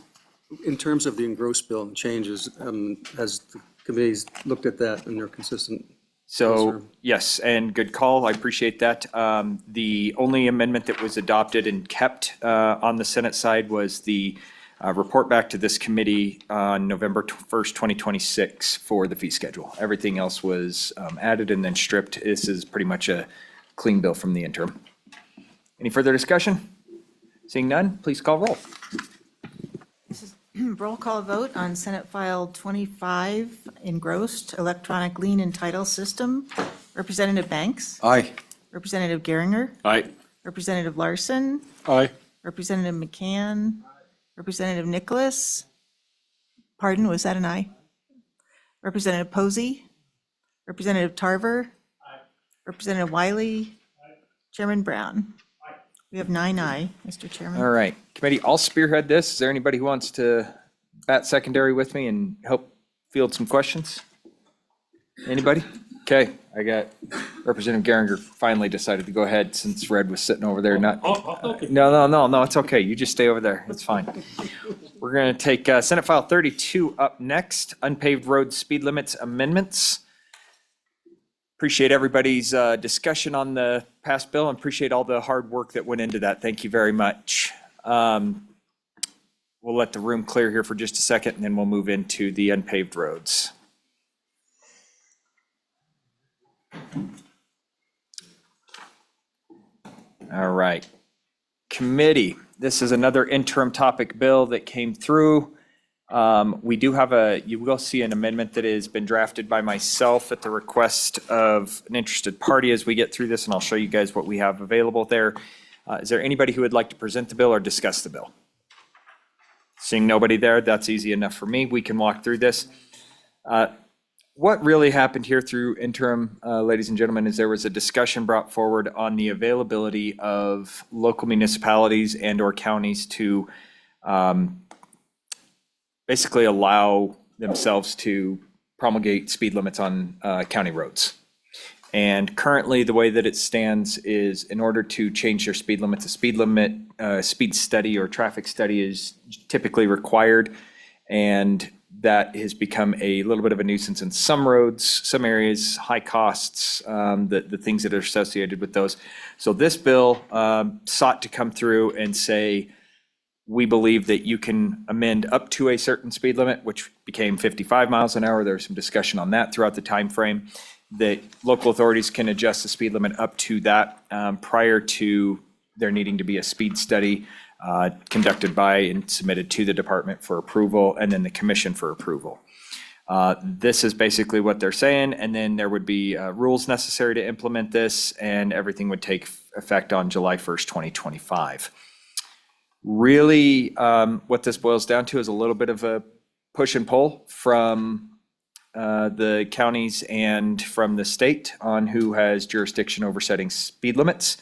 S6: in terms of the engrossed bill and changes, has the committees looked at that and they're consistent?
S1: So, yes, and good call. I appreciate that. The only amendment that was adopted and kept on the Senate side was the report back to this committee on November 1st, 2026 for the fee schedule. Everything else was added and then stripped. This is pretty much a clean bill from the interim. Any further discussion? Seeing none, please call roll.
S2: Roll call vote on Senate File 25 engrossed electronic lien and title system. Representative Banks,
S1: Aye.
S2: Representative Geringer,
S7: Aye.
S2: Representative Larson,
S4: Aye.
S2: Representative McCann, Representative Nicholas. Pardon, was that an aye? Representative Posey, Representative Tarver, Representative Wiley, Chairman Brown. We have 9 aye, Mr. Chairman.
S1: All right, committee, I'll spearhead this. Is there anybody who wants to bat secondary with me and help field some questions? Anybody? Okay, I got Representative Geringer finally decided to go ahead since Red was sitting over there, not. No, it's okay. You just stay over there. It's fine. We're going to take Senate File 32 up next, unpaved road speed limits amendments. Appreciate everybody's discussion on the past bill and appreciate all the hard work that went into that. Thank you very much. We'll let the room clear here for just a second and then we'll move into the unpaved roads. All right. Committee, this is another interim topic bill that came through. We do have you will see an amendment that has been drafted by myself at the request of an interested party as we get through this, and I'll show you guys what we have available there. Is there anybody who would like to present the bill or discuss the bill? Seeing nobody there, that's easy enough for me. We can walk through this. What really happened here through interim, ladies and gentlemen, is there was a discussion brought forward on the availability of local municipalities and/or counties to basically allow themselves to promulgate speed limits on county roads. And currently, the way that it stands is in order to change your speed limits, a speed limit, speed study or traffic study is typically required. And that has become a little bit of a nuisance in some roads, some areas, high costs, the things that are associated with those. So this bill sought to come through and say, we believe that you can amend up to a certain speed limit, which became 55 miles an hour. There was some discussion on that throughout the time frame, that local authorities can adjust the speed limit up to that prior to there needing to be a speed study conducted by and submitted to the department for approval, and then the commission for approval. This is basically what they're saying, and then there would be rules necessary to implement this, and everything would take effect on July 1st, 2025. Really, what this boils down to is a little bit of a push and pull from the counties and from the state on who has jurisdiction over setting speed limits.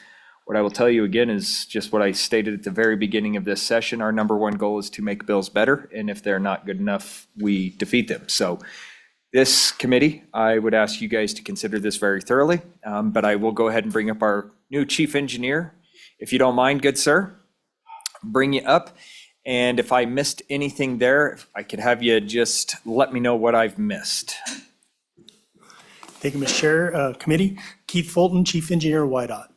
S1: What I will tell you again is just what I stated at the very beginning of this session. Our number one goal is to make bills better, and if they're not good enough, we defeat them. So this committee, I would ask you guys to consider this very thoroughly, but I will go ahead and bring up our new chief engineer. If you don't mind, good sir, bring you up. And if I missed anything there, if I could have you just let me know what I've missed.
S16: Thank you, Mr. Chair. Committee, Keith Fulton, Chief Engineer, WYDOT.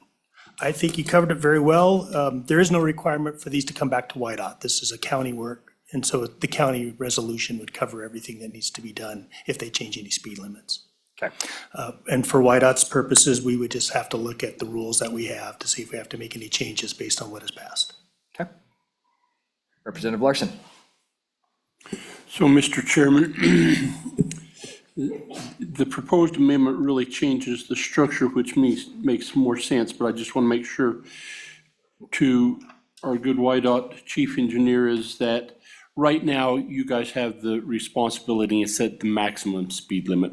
S16: I think you covered it very well. There is no requirement for these to come back to WYDOT. This is a county work, and so the county resolution would cover everything that needs to be done if they change any speed limits.
S1: Okay.
S16: And for WYDOT's purposes, we would just have to look at the rules that we have to see if we have to make any changes based on what is passed.
S1: Okay. Representative Larson.
S4: So, Mr. Chairman, the proposed amendment really changes the structure, which makes more sense, but I just want to make sure to our good WYDOT chief engineer is that right now you guys have the responsibility to set the maximum speed limit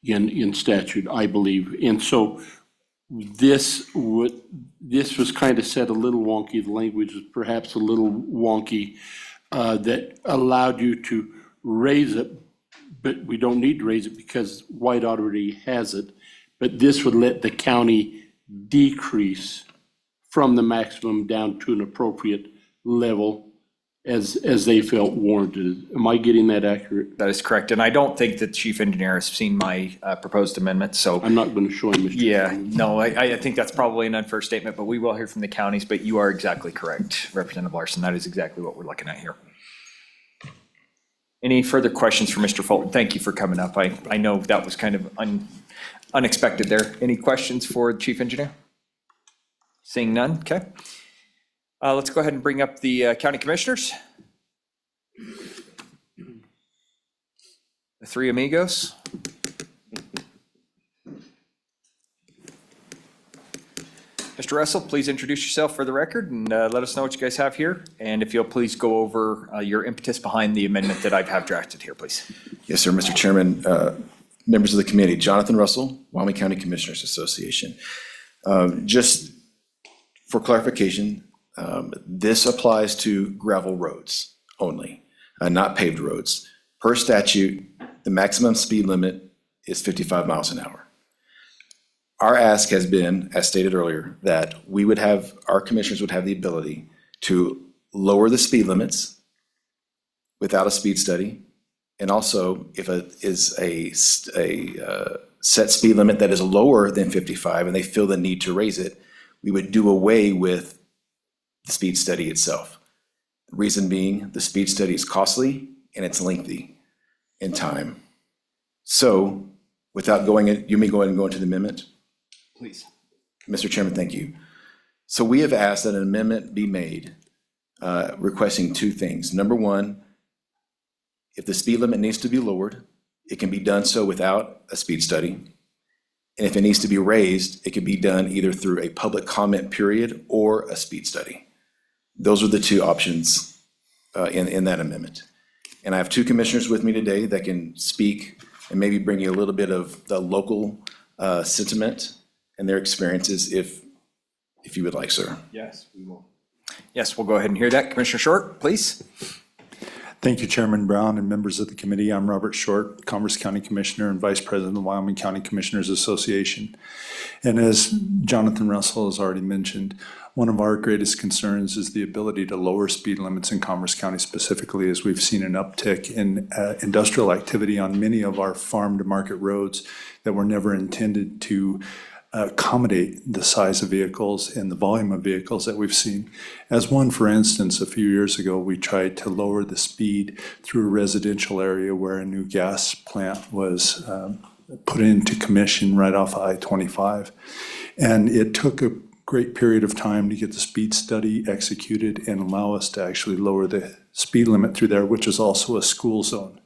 S4: in statute, I believe. And so this was kind of set a little wonky. The language was perhaps a little wonky that allowed you to raise it, but we don't need to raise it because WYDOT already has it. But this would let the county decrease from the maximum down to an appropriate level as they felt warranted. Am I getting that accurate?
S1: That is correct. And I don't think the chief engineer has seen my proposed amendment, so.
S4: I'm not going to show him, Mr.
S1: Yeah,
S4: Chairman.
S1: no, I think that's probably an unfair statement, but we will hear from the counties, but you are exactly correct, Representative Larson. That is exactly what we're looking at here. Any further questions for Mr. Fulton? Thank you for coming up. I know that was kind of unexpected there. Any questions for the chief engineer? Seeing none, okay. Let's go ahead and bring up the county commissioners. the three amigos. Mr. Russell, please introduce yourself for the record and let us know what you guys have here. And if you'll please go over your impetus behind the amendment that I have drafted here, please.
S17: Yes, sir, Mr. Chairman, members of the committee, Jonathan Russell, Wyoming County Commissioners Association. Just for clarification, this applies to gravel roads only, not paved roads. Per statute, the maximum speed limit is 55 miles an hour. Our ask has been, as stated earlier, that our commissioners would have the ability to lower the speed limits without a speed study. And also, if it is a set speed limit that is lower than 55 and they feel the need to raise it, we would do away with the speed study itself. The reason being, the speed study is costly and it's lengthy in time. So, without going, you may go ahead and go into the amendment?
S1: Please.
S17: Mr. Chairman, thank you. So we have asked that an amendment be made requesting two things. Number one, if the speed limit needs to be lowered, it can be done so without a speed study. And if it needs to be raised, it can be done either through a public comment period or a speed study. Those are the two options in that amendment. And I have two commissioners with me today that can speak and maybe bring you a little bit of the local sentiment and their experiences if you would like, sir.
S1: Yes, we will. Yes, we'll go ahead and hear that. Commissioner Short, please.
S18: Thank you, Chairman Brown and members of the committee. I'm Robert Short, Commerce County Commissioner and Vice President of the Wyoming County Commissioners Association. And as Jonathan Russell has already mentioned, one of our greatest concerns is the ability to lower speed limits in Commerce County specifically, as we've seen an uptick in industrial activity on many of our farm-to-market roads that were never intended to accommodate the size of vehicles and the volume of vehicles that we've seen. As one, for instance, a few years ago, we tried to lower the speed through a residential area where a new gas plant was put into commission right off of I-25. And it took a great period of time to get the speed study executed and allow us to actually lower the speed limit through there, which is also a school zone.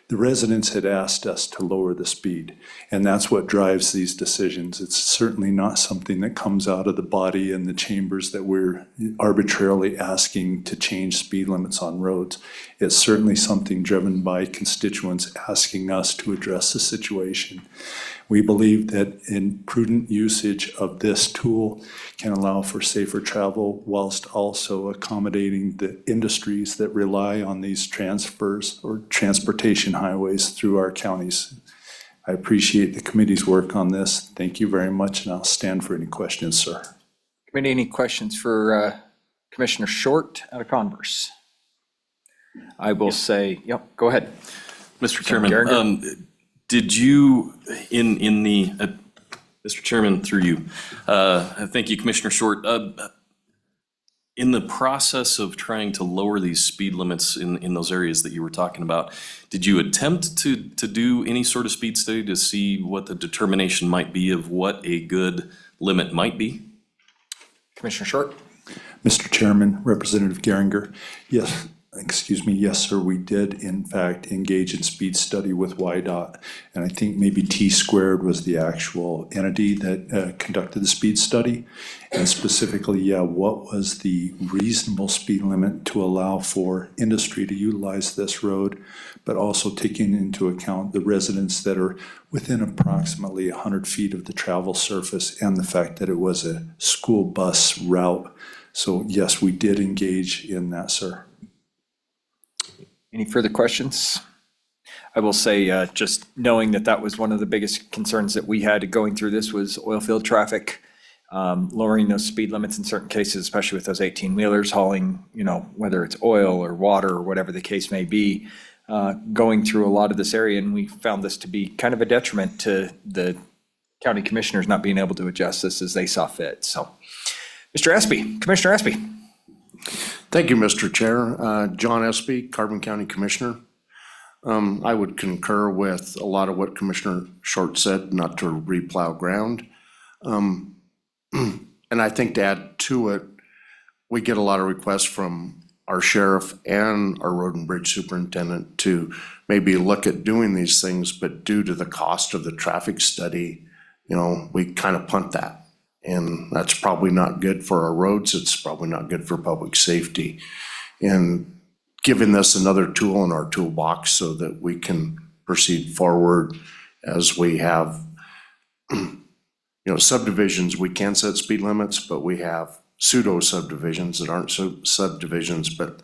S18: The residents had asked us to lower the speed, and that's what drives these decisions. It's certainly not something that comes out of the body and the chambers that we're arbitrarily asking to change speed limits on roads. It's certainly something driven by constituents asking us to address the situation. We believe that in prudent usage of this tool can allow for safer travel whilst also accommodating the industries that rely on these transfers or transportation highways through our counties. I appreciate the committee's work on this. Thank you very much, and I'll stand for any questions, sir.
S1: Committee, any questions for Commissioner Short out of Converse? I will say, yep, go ahead.
S7: Mr. Chairman, did you, in the, Mr. Chairman, through you, thank you, Commissioner Short. In the process of trying to lower these speed limits in those areas that you were talking about, did you attempt to do any sort of speed study to see what the determination might be of what a good limit might be?
S1: Commissioner Short.
S18: Mr. Chairman, Representative Geringer, yes, yes, sir, we did in fact engage in speed study with YDOT, and I think maybe T Squared was the actual entity that conducted the speed study. And specifically, what was the reasonable speed limit to allow for industry to utilize this road, but also taking into account the residents that are within approximately 100 feet of the travel surface and the fact that it was a school bus route. So yes, we did engage in that, sir.
S1: Any further questions? I will say, just knowing that that was one of the biggest concerns that we had going through this was oil field traffic, lowering those speed limits in certain cases, especially with those 18-wheelers hauling, whether it's oil or water or whatever the case may be, going through a lot of this area. And we found this to be kind of a detriment to the county commissioners not being able to adjust this as they saw fit. So, Mr. Espy, Commissioner Espy.
S19: Thank you, Mr. Chair. John Espy, Carbon County Commissioner. I would concur with a lot of what Commissioner Short said, not to replow ground. And I think to add to it, we get a lot of requests from our sheriff and our road and bridge superintendent to maybe look at doing these things, but due to the cost of the traffic study, we kind of punt that. And that's probably not good for our roads. It's probably not good for public safety. And giving this another tool in our toolbox so that we can proceed forward as we have, subdivisions, we can set speed limits, but we have pseudo subdivisions that aren't subdivisions, but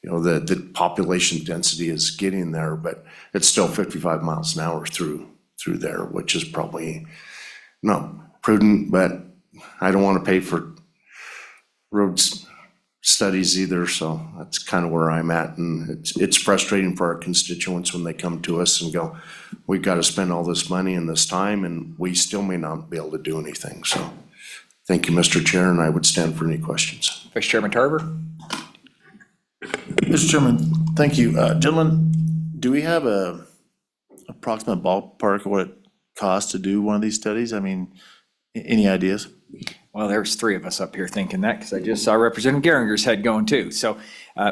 S19: the population density is getting there, but it's still 55 miles an hour through there, which is probably not prudent, but I don't want to pay for roads studies either, so that's kind of where I'm at. And it's frustrating for our constituents when they come to us and go, we've got to spend all this money and this time, and we still may not be able to do anything. So thank you, Mr. Chair, and I would stand for any questions.
S1: Vice Chairman Tarver?
S5: Mr. Chairman, thank you. Gentlemen, do we have a approximate ballpark of what it costs to do one of these studies? I mean, any ideas?
S1: Well, there's three of us up here thinking that, because I just saw Representative Geringer's head going too. So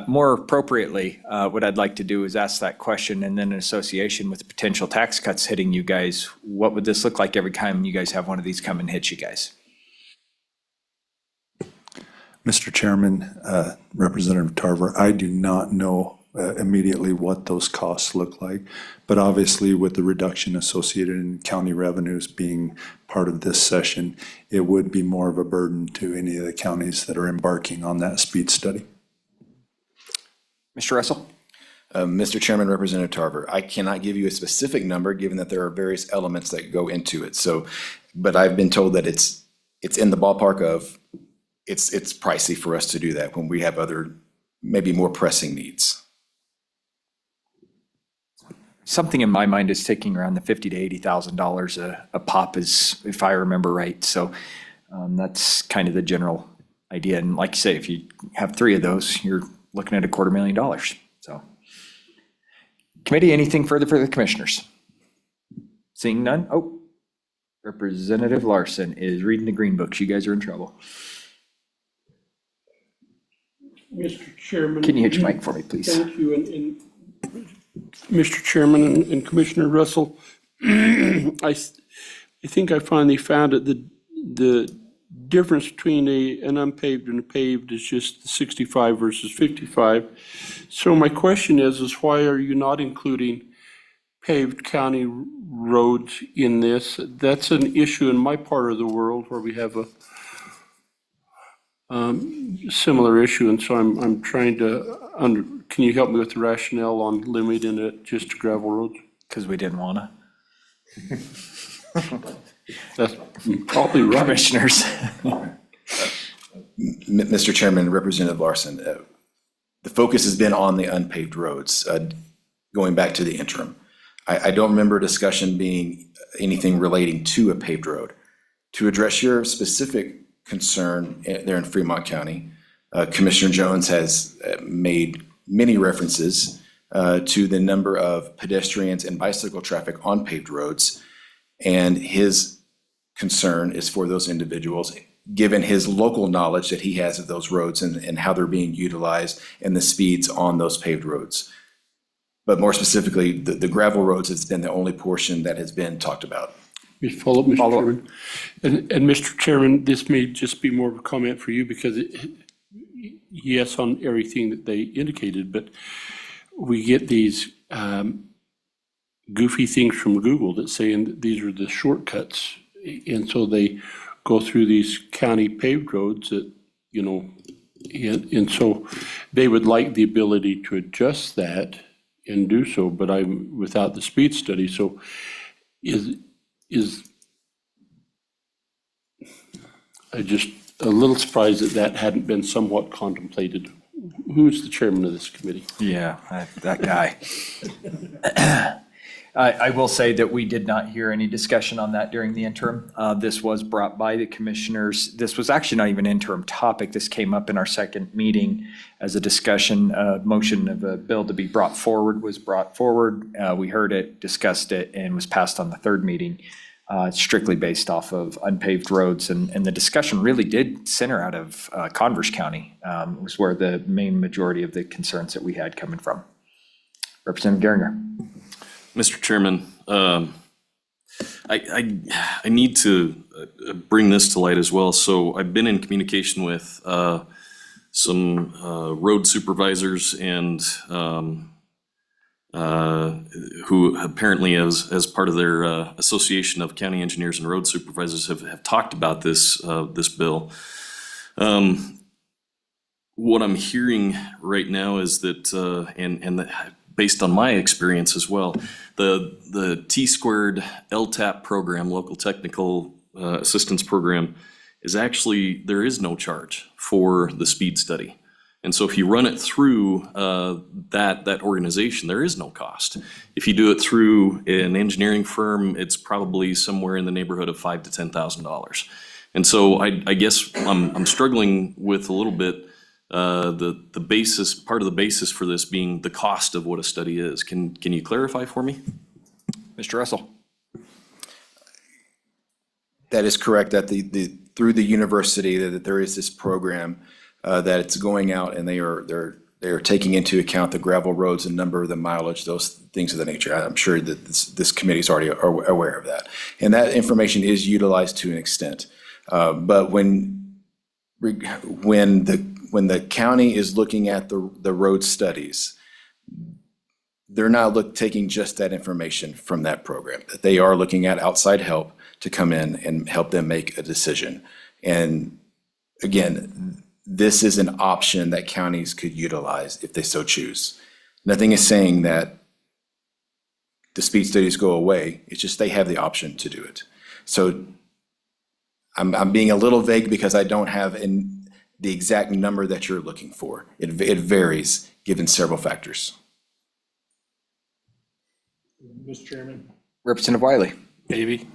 S1: more appropriately, what I'd like to do is ask that question, and then in association with potential tax cuts hitting you guys, what would this look like every time you guys have one of these come and hit you guys?
S18: Mr. Chairman, Representative Tarver, I do not know immediately what those costs look like, but obviously with the reduction associated in county revenues being part of this session, it would be more of a burden to any of the counties that are embarking on that speed study.
S1: Mr. Russell?
S17: Mr. Chairman, Representative Tarver, I cannot give you a specific number given that there are various elements that go into it. So, but I've been told that it's in the ballpark of it's pricey for us to do that when we have other, maybe more pressing needs.
S1: Something in my mind is taking around the $50,000 to $80,000 a pop is, if I remember right. So that's kind of the general idea. And like you say, if you have three of those, you're looking at $250,000. So committee, anything further for the commissioners? Seeing none? Oh, Representative Larson is reading the green books. You guys are in trouble.
S4: Mr. Chairman.
S1: Can you hit your mic for me, please?
S4: Thank you, and Mr. Chairman and Commissioner Russell, I think I finally found it. The difference between an unpaved and a paved is just the 65 versus 55. So my question is why are you not including paved county roads in this? That's an issue in my part of the world where we have a similar issue, and so I'm trying to can you help me with the rationale on limiting it just to gravel roads?
S1: Because we didn't want to.
S4: That's probably right.
S1: Commissioners.
S17: Mr. Chairman, Representative Larson, the focus has been on the unpaved roads, going back to the interim. I don't remember discussion being anything relating to a paved road. To address your specific concern there in Fremont County, Commissioner Jones has made many references to the number of pedestrians and bicycle traffic on paved roads. And his concern is for those individuals, given his local knowledge that he has of those roads and how they're being utilized and the speeds on those paved roads. But more specifically, the gravel roads has been the only portion that has been talked about.
S4: Follow up, Mr. Chairman. And Mr. Chairman, this may just be more of a comment for you because yes, on everything that they indicated, but we get these goofy things from Google that say these are the shortcuts. And so they go through these county paved roads that, and so they would like the ability to adjust that and do so, but I'm without the speed study. So I just a little surprised that hadn't been somewhat contemplated. Who's the chairman of this committee?
S1: Yeah, that guy. I will say that we did not hear any discussion on that during the interim. This was brought by the commissioners. This was actually not even an interim topic. This came up in our second meeting as a discussion. Motion of a bill to be brought forward was brought forward. We heard it, discussed it, and was passed on the third meeting. strictly based off of unpaved roads. And the discussion really did center out of Converse County, was where the main majority of the concerns that we had coming from. Representative Geringer.
S7: Mr. Chairman, I need to bring this to light as well. So I've been in communication with some road supervisors and who apparently as part of their Association of County Engineers and Road Supervisors have talked about this bill. What I'm hearing right now is that, based on my experience as well, the T-squared LTAP program, Local Technical Assistance Program, is actually, there is no charge for the speed study. And so if you run it through that organization, there is no cost. If you do it through an engineering firm, it's probably somewhere in the neighborhood of $5,000 to $10,000. And so I guess I'm struggling with a little bit the basis, part of the basis for this being the cost of what a study is. Can you clarify for me?
S1: Mr. Russell.
S17: That is correct, that through the university, that there is this program that it's going out and they are taking into account the gravel roads and number of the mileage, those things of that nature. I'm sure that this committee is already aware of that. And that information is utilized to an extent. But when the county is looking at the road studies, they're not taking just that information from that program. That they are looking at outside help to come in and help them make a decision. And again, this is an option that counties could utilize if they so choose. Nothing is saying that the speed studies go away. It's just they have the option to do it. So I'm being a little vague because I don't have the exact number that you're looking for. It varies given several factors.
S20: Mr. Chairman.
S1: Representative Wiley.
S20: Maybe.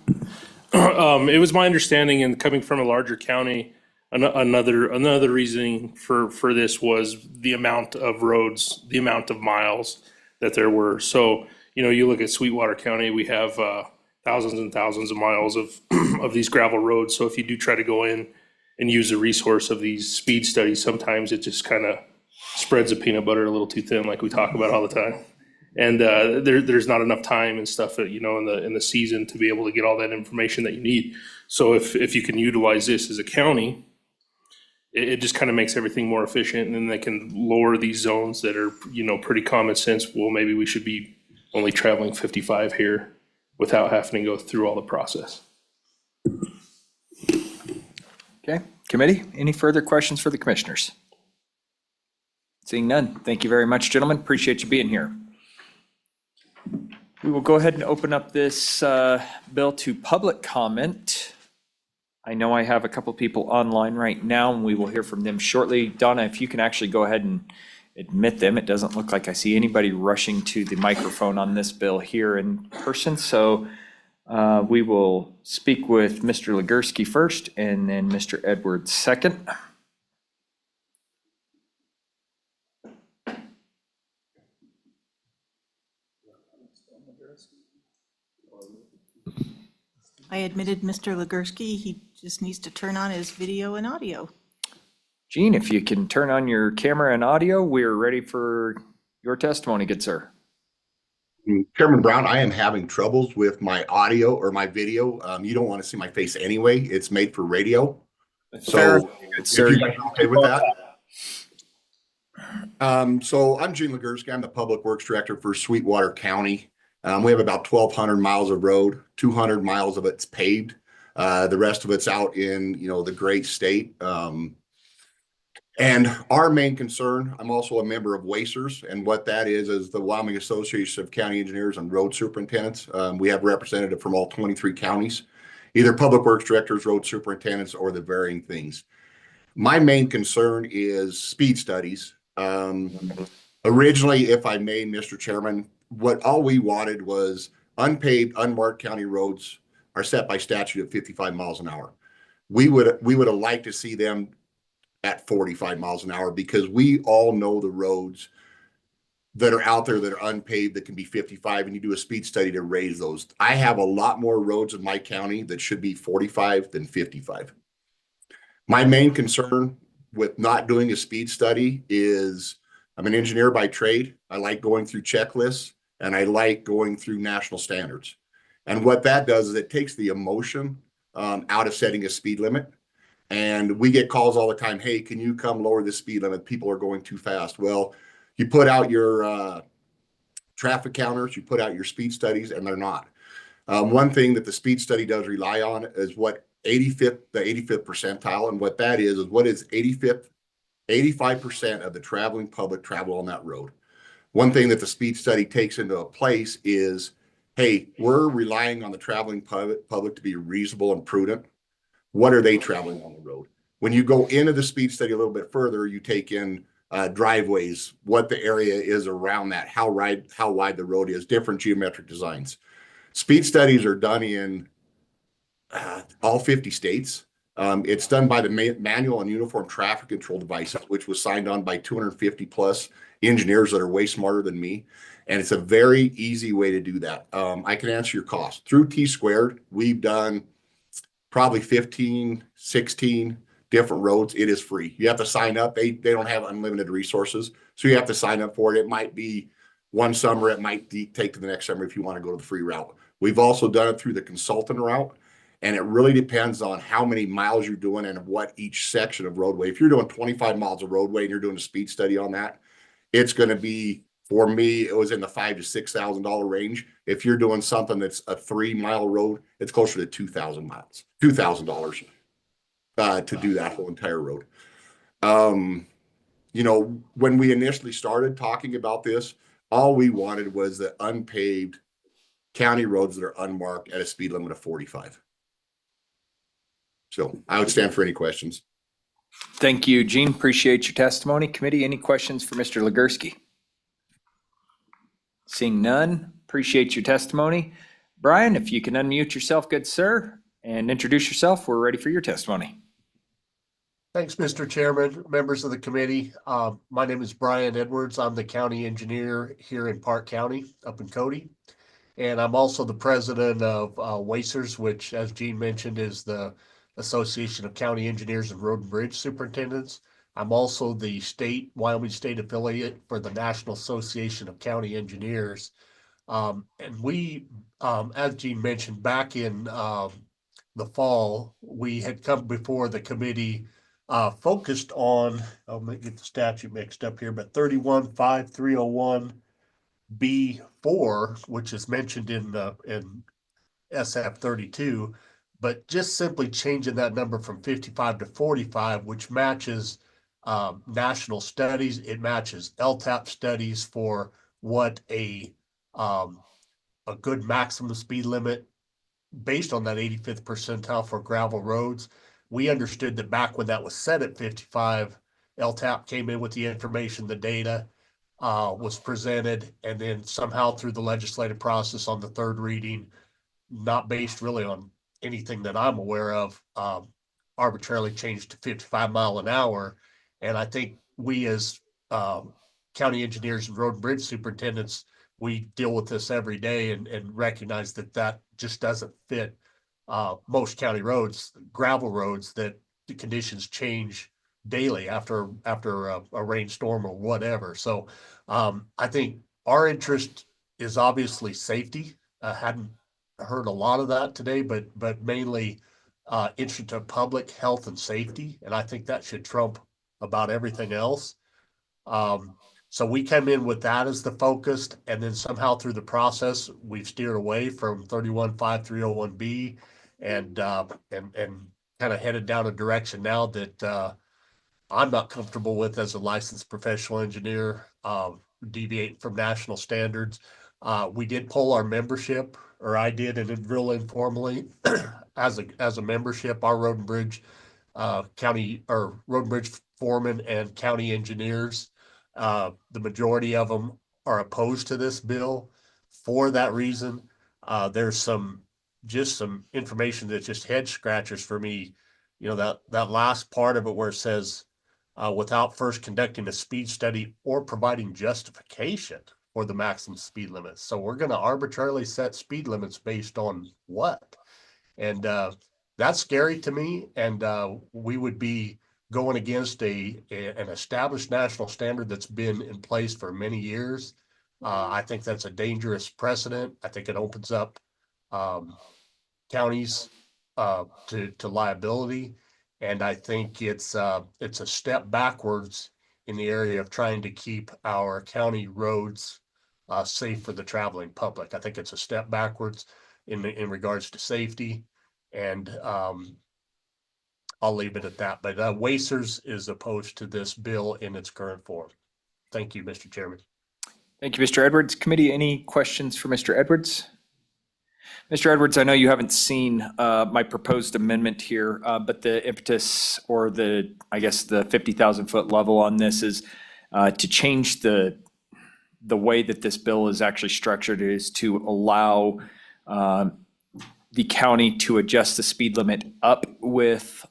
S20: It was my understanding, and coming from a larger county, another reasoning for this was the amount of roads, the amount of miles that there were. So, you look at Sweetwater County, we have thousands and thousands of miles of these gravel roads. So if you do try to go in and use the resource of these speed studies, sometimes it just kind of spreads the peanut butter a little too thin, like we talk about all the time. And there's not enough time and stuff, in the season to be able to get all that information that you need. So if you can utilize this as a county, it just kind of makes everything more efficient, and then they can lower these zones that are, pretty common sense. Well, maybe we should be only traveling 55 here without having to go through all the process.
S1: Okay, committee, any further questions for the commissioners? Seeing none, thank you very much, gentlemen. Appreciate you being here. We will go ahead and open up this bill to public comment. I know I have a couple people online right now, and we will hear from them shortly. Donna, if you can actually go ahead and admit them. It doesn't look like I see anybody rushing to the microphone on this bill here in person. So we will speak with Mr. Legursky first, and then Mr. Edwards second.
S2: I admitted Mr. Legursky. He just needs to turn on his video and audio.
S1: Gene, if you can turn on your camera and audio, we're ready for your testimony, good sir.
S21: Chairman Brown, I am having troubles with my audio or my video. You don't want to see my face anyway. It's made for radio. So if you guys are okay with that. So I'm Gene Legursky. I'm the Public Works Director for Sweetwater County. We have about 1,200 miles of road, 200 miles of it's paved. The rest of it's out in, the great state. And our main concern, I'm also a member of WACERS, and what that is the Wyoming Association of County Engineers and Road Superintendents. We have representative from all 23 counties, either public works directors, road superintendents, or the varying things. My main concern is speed studies. Originally, if I may, Mr. Chairman, all we wanted was unpaved, unmarked county roads are set by statute at 55 miles an hour. We would have liked to see them at 45 miles an hour because we all know the roads that are out there that are unpaved that can be 55, and you do a speed study to raise those. I have a lot more roads in my county that should be 45 than 55. My main concern with not doing a speed study is I'm an engineer by trade. I like going through checklists and I like going through national standards. And what that does is it takes the emotion out of setting a speed limit. And we get calls all the time, hey, can you come lower the speed limit? People are going too fast. Well, you put out your traffic counters, you put out your speed studies, and they're not. One thing that the speed study does rely on is what the 85th percentile, and what that is what is 85% of the traveling public travel on that road. One thing that the speed study takes into place is, hey, we're relying on the traveling public to be reasonable and prudent. What are they traveling on the road? When you go into the speed study a little bit further, you take in driveways, what the area is around that, how wide the road is, different geometric designs. Speed studies are done in all 50 states. It's done by the manual and uniform traffic control devices, which was signed on by 250 plus engineers that are way smarter than me. And it's a very easy way to do that. I can answer your cost. Through T-Squared, we've done probably 15, 16 different roads. It is free. You have to sign up. They don't have unlimited resources. So you have to sign up for it. It might be one summer. It might take to the next summer if you want to go to the free route. We've also done it through the consultant route. And it really depends on how many miles you're doing and what each section of roadway. If you're doing 25 miles of roadway and you're doing a speed study on that, it's going to be, for me, it was in the $5,000 to $6,000 range. If you're doing something that's a 3-mile road, it's closer to $2,000 to do that whole entire road. You know, when we initially started talking about this, all we wanted was the unpaved county roads that are unmarked at a speed limit of 45. So I would stand for any questions.
S1: Thank you, Gene. Appreciate your testimony. Committee, any questions for Mr. Legursky? Seeing none, appreciate your testimony. Brian, if you can unmute yourself, good sir, and introduce yourself, we're ready for your testimony.
S3: Thanks, Mr. Chairman, members of the committee. My name is Brian Edwards. I'm the county engineer here in Park County up in Cody. And I'm also the president of WACERS, which, as Gene mentioned, is the Association of County Engineers and Road and Bridge Superintendents. I'm also the Wyoming State affiliate for the National Association of County Engineers. And we, as Gene mentioned, back in the fall, we had come before the committee focused on, I'll get the statute mixed up here, but 31-5301B4, which is mentioned in SF 32, but just simply changing that number from 55 to 45, which matches national studies. It matches LTAP studies for what a good maximum speed limit based on that 85th percentile for gravel roads. We understood that back when that was set at 55, LTAP came in with the information, the data was presented, and then somehow through the legislative process on the third reading, not based really on anything that I'm aware of, arbitrarily changed to 55 mile an hour. And I think we as county engineers and road and bridge superintendents, we deal with this every day and recognize that that just doesn't fit most county roads, gravel roads, that the conditions change daily after a rainstorm or whatever. So I think our interest is obviously safety. I hadn't heard a lot of that today, but mainly interest of public health and safety. And I think that should trump about everything else. So we came in with that as the focus, and then somehow through the process, we've steered away from 31-5301B and kind of headed down a direction now that I'm not comfortable with as a licensed professional engineer, deviating from national standards. We did poll our membership, or I did, and real informally as a membership, our road and bridge county or road and bridge foremen and county engineers. The majority of them are opposed to this bill for that reason. There's some information that's just head scratchers for me. You know, that last part of it where it says without first conducting a speed study or providing justification for the maximum speed limits. So we're going to arbitrarily set speed limits based on what? And that's scary to me. And we would be going against an established national standard that's been in place for many years. I think that's a dangerous precedent. I think it opens up counties to liability. And I think it's a step backwards in the area of trying to keep our county roads safe for the traveling public. I think it's a step backwards in regards to safety. And I'll leave it at that. But Wacers is opposed to this bill in its current form. Thank you, Mr. Chairman.
S1: Thank you, Mr. Edwards. Committee, any questions for Mr. Edwards? Mr. Edwards, I know you haven't seen my proposed amendment here, but the impetus or I guess the 50,000-foot level on this is to change the way that this bill is actually structured is to allow the county to adjust the speed limit up with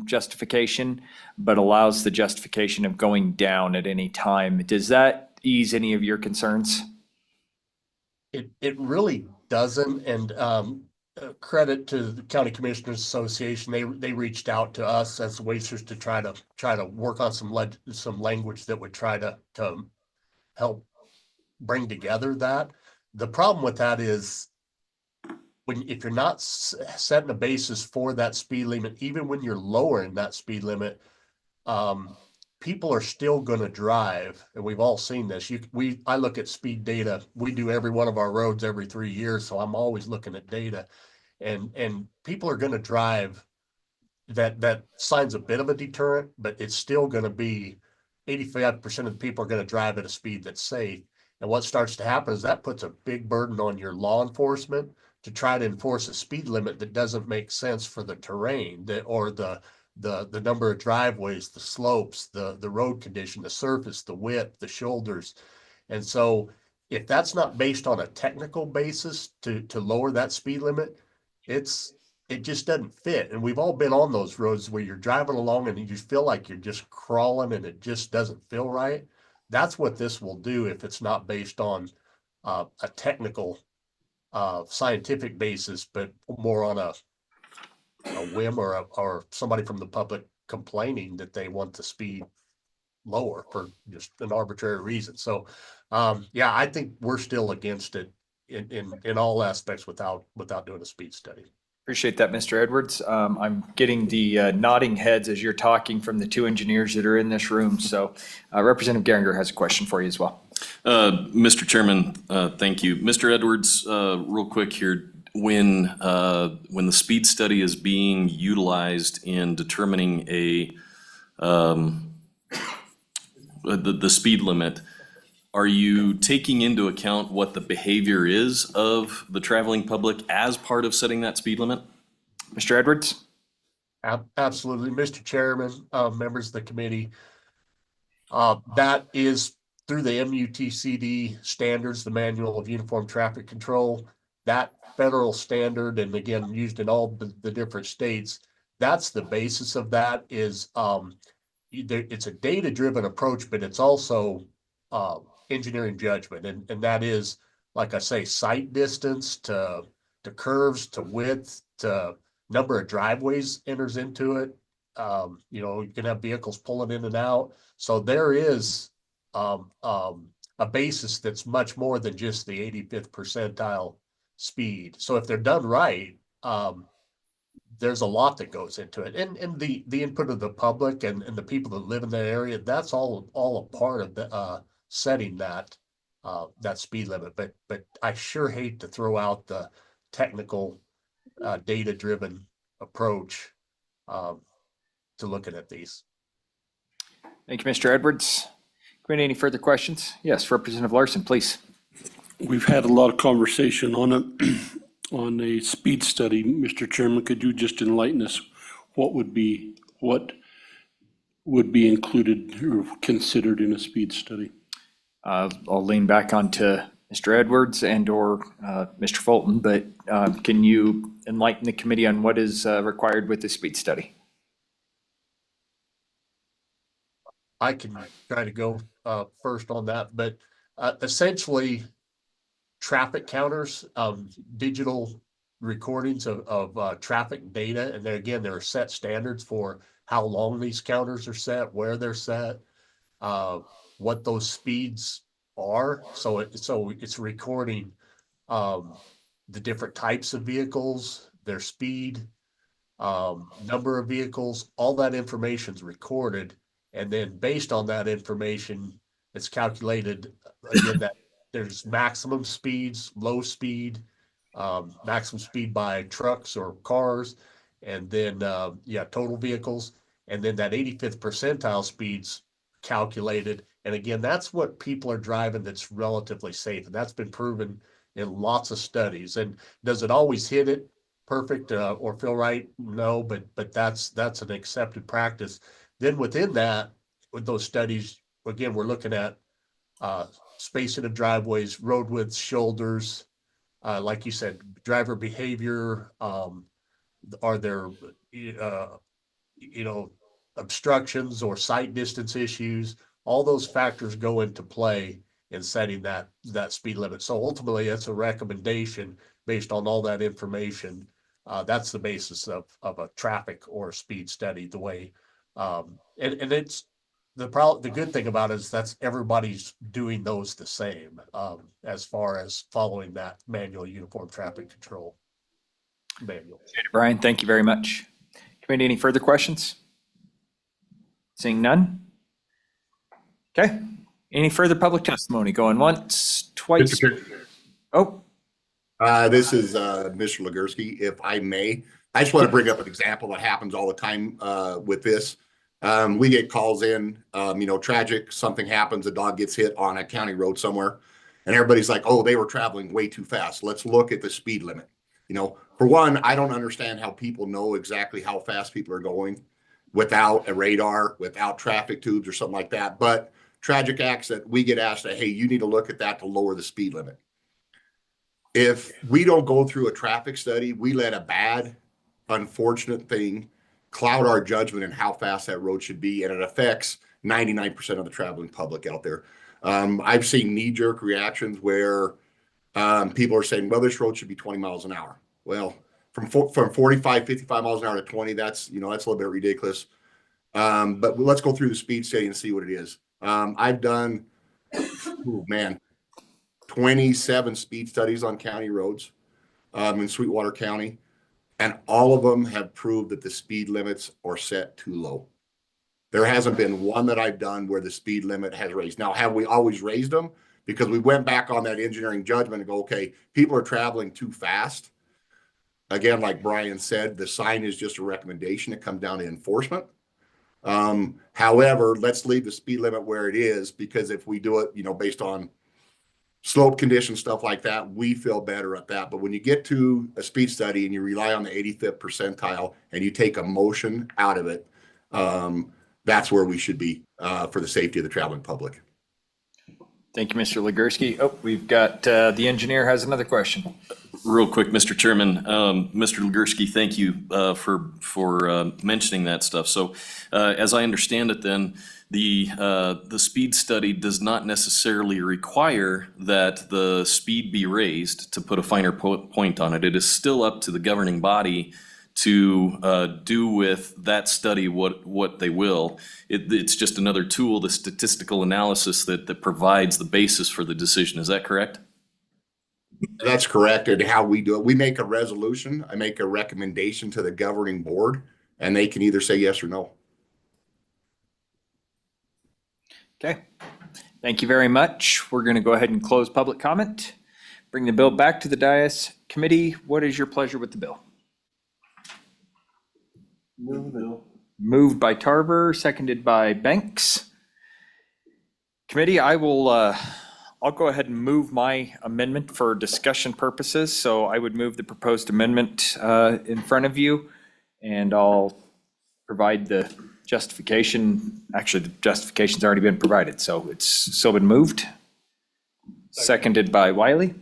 S1: justification, but allows the justification of going down at any time. Does that ease any of your concerns?
S3: It really doesn't, and credit to the County Commissioners Association. They reached out to us as Wacers to try to work on some language that would try to help bring together that. The problem with that is if you're not setting a basis for that speed limit, even when you're lowering that speed limit, people are still going to drive, and we've all seen this. I look at speed data. We do every one of our roads every 3 years, so I'm always looking at data, and people are going to drive. That signs a bit of a deterrent, but it's still going to be 85% of the people are going to drive at a speed that's safe. And what starts to happen is that puts a big burden on your law enforcement to try to enforce a speed limit that doesn't make sense for the terrain or the number of driveways, the slopes, the road condition, the surface, the width, the shoulders. And so if that's not based on a technical basis to lower that speed limit, it just doesn't fit. And we've all been on those roads where you're driving along and you just feel like you're just crawling and it just doesn't feel right. That's what this will do if it's not based on a technical scientific basis, but more on a whim or somebody from the public complaining that they want the speed lower for just an arbitrary reason. So, yeah, I think we're still against it in all aspects without doing a speed study.
S1: Appreciate that, Mr. Edwards. I'm getting the nodding heads as you're talking from the two engineers that are in this room. So Representative Geringer has a question for you as well.
S7: Mr. Chairman, thank you. Mr. Edwards, real quick here, when the speed study is being utilized in determining the speed limit, are you taking into account what the behavior is of the traveling public as part of setting that speed limit?
S1: Mr. Edwards?
S3: Absolutely. Mr. Chairman, members of the committee, that is through the MUTCD standards, the Manual of Uniform Traffic Control, that federal standard, and again, used in all the different states, that's the basis of that is it's a data-driven approach, but it's also engineering judgment. And that is, like I say, sight distance to curves, to width, to number of driveways enters into it. You can have vehicles pulling in and out. So there is a basis that's much more than just the 85th percentile speed. So if they're done right, there's a lot that goes into it. And the input of the public and the people that live in that area, that's all a part of the setting that speed limit. But I sure hate to throw out the technical data-driven approach to looking at these.
S1: Thank you, Mr. Edwards. Committee, any further questions? Yes, Representative Larson, please.
S4: We've had a lot of conversation on a speed study. Mr. Chairman, could you just enlighten us what would be included or considered in a speed study?
S1: I'll lean back onto Mr. Edwards and/or Mr. Fulton, but can you enlighten the committee on what is required with the speed study?
S3: I can try to go first on that, but essentially traffic counters, digital recordings of traffic data. And then again, there are set standards for how long these counters are set, where they're set, what those speeds are. So it's recording the different types of vehicles, their speed, number of vehicles, all that information's recorded. And then based on that information, it's calculated again that there's maximum speeds, low speed, maximum speed by trucks or cars, and then, total vehicles. And then that 85th percentile speeds calculated. And again, that's what people are driving that's relatively safe. And that's been proven in lots of studies. And does it always hit it perfect or feel right? No, but that's an accepted practice. Then within that, with those studies, again, we're looking at spacing of driveways, road widths, shoulders, like you said, driver behavior, are there, obstructions or sight distance issues? All those factors go into play in setting that speed limit. So ultimately, it's a recommendation based on all that information. That's the basis of a traffic or speed study, the way, and it's the good thing about it is that's everybody's doing those the same, as far as following that manual uniform traffic control manual.
S1: Brian, thank you very much. Committee, any further questions? Seeing none? Okay. Any further public testimony? Going once, twice? Oh,
S21: This is Mr. Legursky, if I may. I just want to bring up an example that happens all the time with this. We get calls in, tragic, something happens, a dog gets hit on a county road somewhere, and everybody's like, oh, they were traveling way too fast. Let's look at the speed limit. For one, I don't understand how people know exactly how fast people are going without a radar, without traffic tubes or something like that. But tragic accident, we get asked that, hey, you need to look at that to lower the speed limit. If we don't go through a traffic study, we let a bad, unfortunate thing cloud our judgment in how fast that road should be, and it affects 99% of the traveling public out there. I've seen knee-jerk reactions where people are saying, well, this road should be 20 miles an hour. Well, from 45, 55 miles an hour to 20, that's a little bit ridiculous. But let's go through the speed study and see what it is. I've done, 27 speed studies on county roads in Sweetwater County, and all of them have proved that the speed limits are set too low. There hasn't been one that I've done where the speed limit has raised. Now, have we always raised them? Because we went back on that engineering judgment and go, okay, people are traveling too fast. Again, like Brian said, the sign is just a recommendation. It comes down to enforcement. However, let's leave the speed limit where it is, because if we do it, based on slope conditions, stuff like that, we feel better at that. But when you get to a speed study and you rely on the 85th percentile and you take emotion out of it, that's where we should be for the safety of the traveling public.
S1: thank you, Mr. Legursky. Oh, we've got, the engineer has another question.
S7: Real quick, Mr. Chairman, Mr. Legursky, thank you for mentioning that stuff. So as I understand it then, the speed study does not necessarily require that the speed be raised to put a finer point on it. It is still up to the governing body to do with that study what they will. It's just another tool, the statistical analysis that provides the basis for the decision. Is that correct?
S21: That's correct. And how we do it, we make a resolution. I make a recommendation to the governing board, and they can either say yes or no.
S1: Okay, thank you very much. We're going to go ahead and close public comment. Bring the bill back to the dais. Committee, what is your pleasure with the bill?
S5: Move the bill.
S1: Moved by Tarver, seconded by Banks. Committee, I'll go ahead and move my amendment for discussion purposes. So I would move the proposed amendment in front of you, and I'll provide the justification. Actually, the justification's already been provided, so it's still been moved. Seconded by Wiley.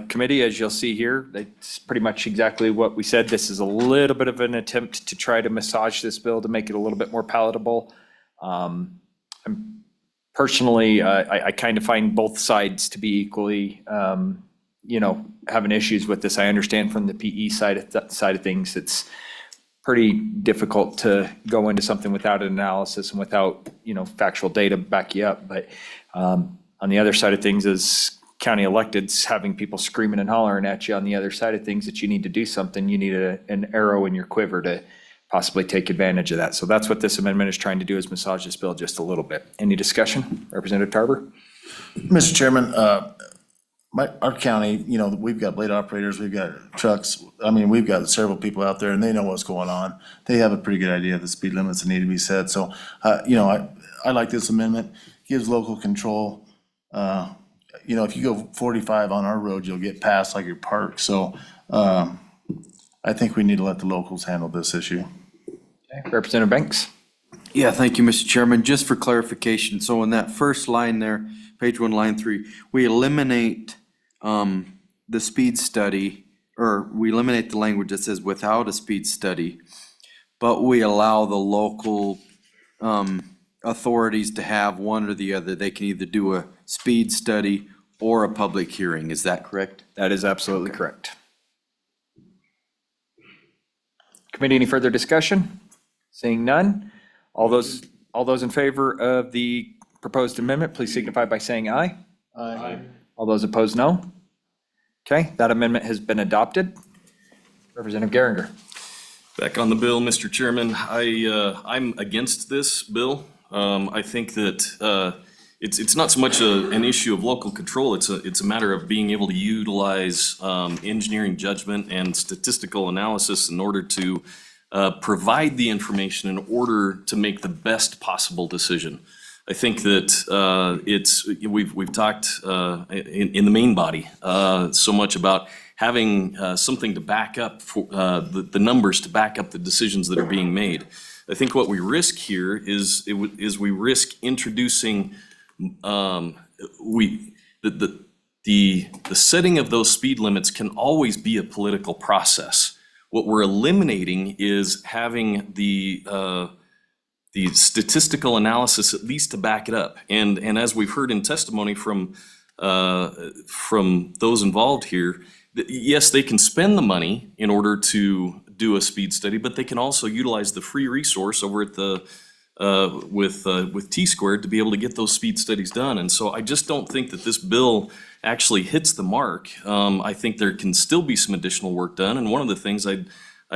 S1: Committee, as you'll see here, it's pretty much exactly what we said. This is a little bit of an attempt to try to massage this bill to make it a little bit more palatable. I'm personally, I kind of find both sides to be equally, having issues with this. I understand from the PE side of things, it's pretty difficult to go into something without an analysis and without, factual data back you up. But on the other side of things, as county electeds, having people screaming and hollering at you on the other side of things that you need to do something, you need an arrow in your quiver to possibly take advantage of that. So that's what this amendment is trying to do, is massage this bill just a little bit. Any discussion? Representative Tarver?
S5: Mr. Chairman, our county, we've got blade operators, we've got trucks. I mean, we've got several people out there and they know what's going on. They have a pretty good idea of the speed limits that need to be set. So, I like this amendment, gives local control. If you go 45 on our road, you'll get past like your park. So, I think we need to let the locals handle this issue.
S1: Okay. Representative Banks?
S10: Yeah, thank you, Mr. Chairman. Just for clarification, so in that first line there, page 1, line 3, we eliminate the speed study, or we eliminate the language that says without a speed study, but we allow the local authorities to have one or the other. They can either do a speed study or a public hearing. Is that correct?
S1: That is absolutely correct. Committee, any further discussion? Seeing none. All those in favor of the proposed amendment, please signify by saying aye.
S5: Aye.
S1: All those opposed, no. Okay, that amendment has been adopted. Representative Geringer.
S7: Back on the bill, Mr. Chairman, I'm against this bill. I think that it's not so much an issue of local control. It's a matter of being able to utilize engineering judgment and statistical analysis in order to provide the information in order to make the best possible decision. I think that we've talked in the main body so much about having something to back up for the numbers to back up the decisions that are being made. I think what we risk here is we risk introducing the setting of those speed limits can always be a political process. What we're eliminating is having the statistical analysis at least to back it up. And as we've heard in testimony from those involved here, yes, they can spend the money in order to do a speed study, but they can also utilize the free resource over at the with T-Squared to be able to get those speed studies done. And so I just don't think that this bill actually hits the mark. I think there can still be some additional work done. And one of the things I'd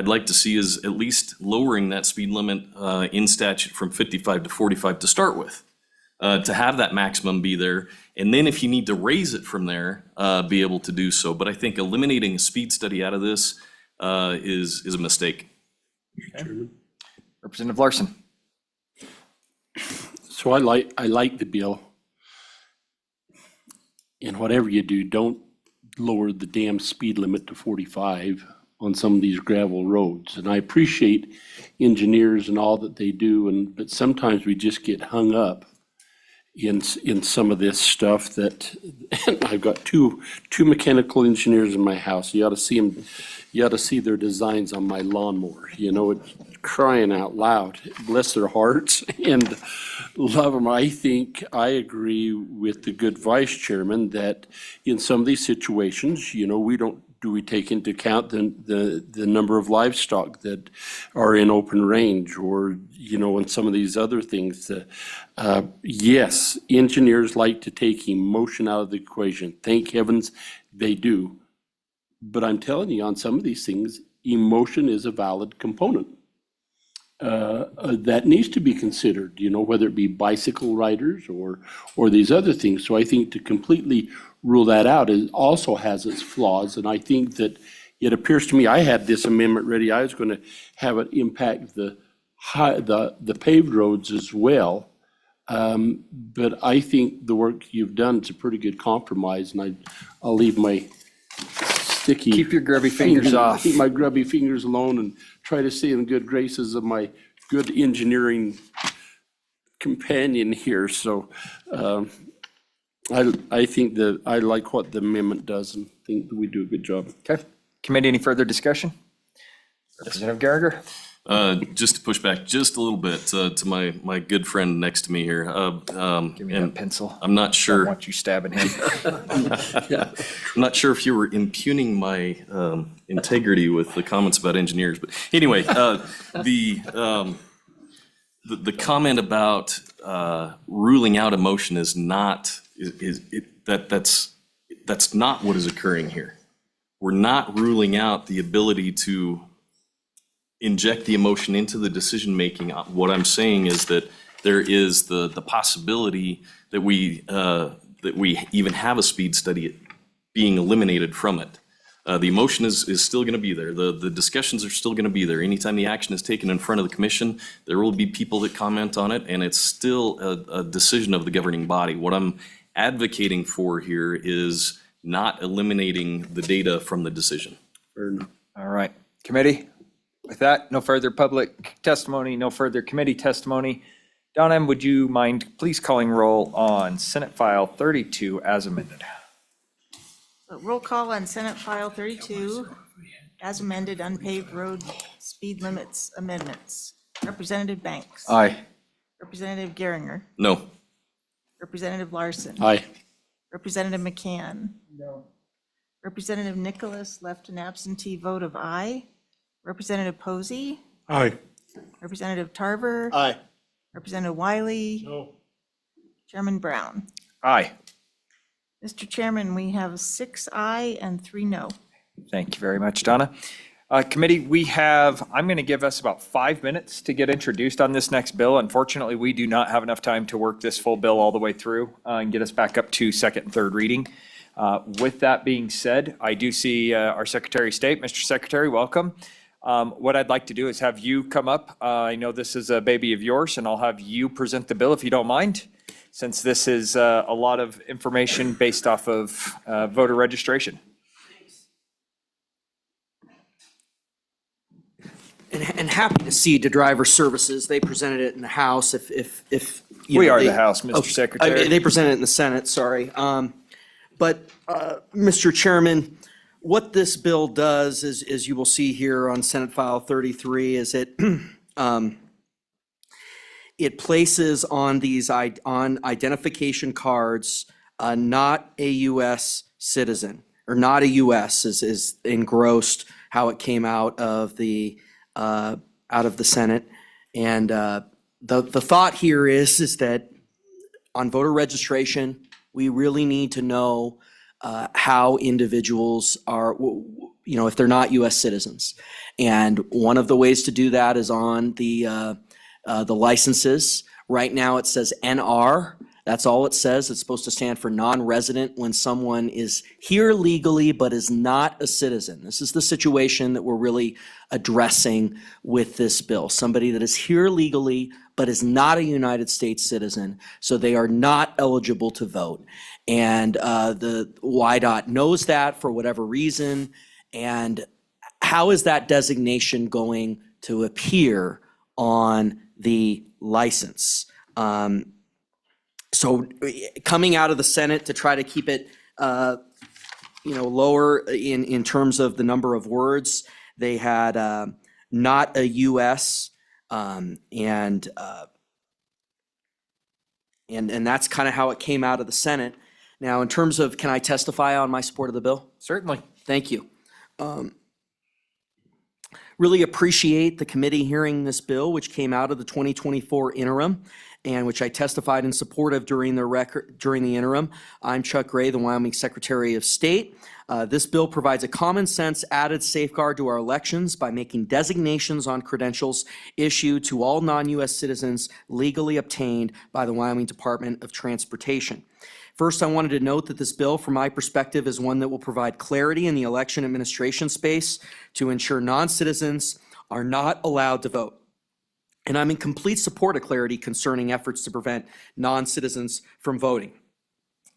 S7: like to see is at least lowering that speed limit in statute from 55 to 45 to start with, to have that maximum be there. And then if you need to raise it from there, be able to do so. But I think eliminating a speed study out of this is a mistake.
S1: Okay. Representative Larson.
S4: So I like the bill. And whatever you do, don't lower the damn speed limit to 45 on some of these gravel roads. And I appreciate engineers and all that they do, but sometimes we just get hung up in some of this stuff that, I've got two mechanical engineers in my house. You ought to see them, you ought to see their designs on my lawnmower. It's crying out loud. Bless their hearts and love them. I think I agree with the good vice chairman that in some of these situations, we take into account the number of livestock that are in open range, or and some of these other things. Yes, engineers like to take emotion out of the equation. Thank heavens they do. But I'm telling you, on some of these things, emotion is a valid component that needs to be considered, whether it be bicycle riders or these other things. So I think to completely rule that out also has its flaws. And I think that it appears to me, I had this amendment ready. I was going to have it impact the paved roads as well. But I think the work you've done is a pretty good compromise, and I'll leave my sticky.
S1: Keep your grubby fingers off.
S4: Keep my grubby fingers alone and try to stay in the good graces of my good engineering companion here. So I think that I like what the amendment does and think that we do a good job.
S1: Okay. Committee, any further discussion? Representative Geringer?
S7: Just to push back just a little bit to my good friend next to me here.
S1: Give me that pencil.
S7: I'm not
S1: I
S7: sure.
S1: want you stabbing him.
S7: I'm not sure if you were impugning my integrity with the comments about engineers, but anyway, the comment about ruling out a motion is not that's not what is occurring here. We're not ruling out the ability to inject the emotion into the decision making. What I'm saying is that there is the possibility that we even have a speed study being eliminated from it. The emotion is still going to be there. The discussions are still going to be there. Anytime the action is taken in front of the commission, there will be people that comment on it, and it's still a decision of the governing body. What I'm advocating for here is not eliminating the data from the decision.
S1: All right, committee. With that, no further public testimony, no further committee testimony. Donna, would you mind please calling roll on Senate File 32 as amended?
S2: So roll call on Senate File 32, as amended, unpaved road speed limits amendments. Representative Banks.
S1: Aye.
S2: Representative Geringer.
S7: No.
S2: Representative Larson.
S4: Aye.
S2: Representative McCann. No. Representative Nicholas left an absentee vote of aye. Representative Posey.
S15: Aye.
S2: Representative Tarver.
S16: Aye.
S2: Representative Wiley.
S16: No.
S2: Chairman Brown.
S1: Aye.
S2: Mr. Chairman, we have 6 aye and 3 no.
S1: Thank you very much, Donna. Committee, I'm going to give us about 5 minutes to get introduced on this next bill. Unfortunately, we do not have enough time to work this full bill all the way through and get us back up to second and third reading. With that being said, I do see our Secretary of State. Mr. Secretary, welcome. What I'd like to do is have you come up. I know this is a baby of yours, and I'll have you present the bill if you don't mind, since this is a lot of information based off of voter registration.
S9: And happy to see to Driver Services. They presented it in the House if.
S1: We are the House, Mr. Secretary.
S9: They presented it in the Senate, sorry. But, Mr. Chairman, what this bill does is, as you will see here on Senate File 33, is it places on these on identification cards not a U.S. citizen, or not a U.S. is engrossed how it came out of the Senate. And the thought here is that on voter registration, we really need to know how individuals are, if they're not U.S. citizens. And one of the ways to do that is on the licenses. Right now, it says NR. That's all it says. It's supposed to stand for non-resident when someone is here legally but is not a citizen. This is the situation that we're really addressing with this bill. Somebody that is here legally but is not a United States citizen, so they are not eligible to vote. And the YDOT knows that for whatever reason. And how is that designation going to appear on the license? So coming out of the Senate to try to keep it, lower in terms of the number of words, they had not a U.S. And that's kind of how it came out of the Senate. Now, in terms of, can I testify on my support of the bill?
S1: Certainly.
S9: Thank you. Really appreciate the committee hearing this bill, which came out of the 2024 interim, and which I testified in support of during the interim. I'm Chuck Gray, the Wyoming Secretary of State. This bill provides a common sense added safeguard to our elections by making designations on credentials issued to all non-U.S. citizens legally obtained by the Wyoming Department of Transportation. First, I wanted to note that this bill, from my perspective, is one that will provide clarity in the election administration space to ensure non-citizens are not allowed to vote. And I'm in complete support of clarity concerning efforts to prevent non-citizens from voting.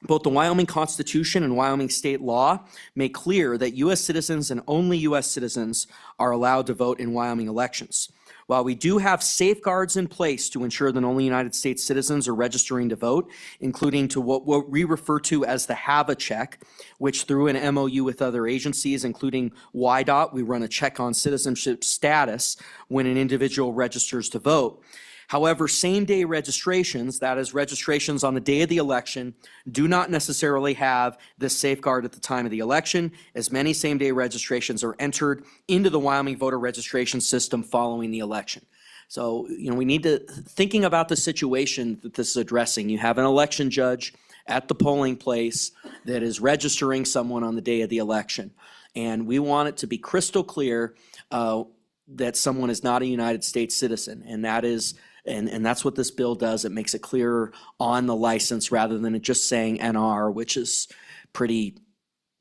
S9: Both the Wyoming Constitution and Wyoming state law make clear that U.S. citizens and only U.S. citizens are allowed to vote in Wyoming elections. While we do have safeguards in place to ensure that only United States citizens are registering to vote, including to what we refer to as the HAVA check, which through an MOU with other agencies, including WYDOT, we run a check on citizenship status when an individual registers to vote. However, same-day registrations, that is registrations on the day of the election, do not necessarily have this safeguard at the time of the election, as many same-day registrations are entered into the Wyoming voter registration system following the election. So, we need to, thinking about the situation that this is addressing, you have an election judge at the polling place that is registering someone on the day of the election. And we want it to be crystal clear that someone is not a United States citizen, and that is and that's what this bill does. It makes it clearer on the license rather than it just saying NR, which is pretty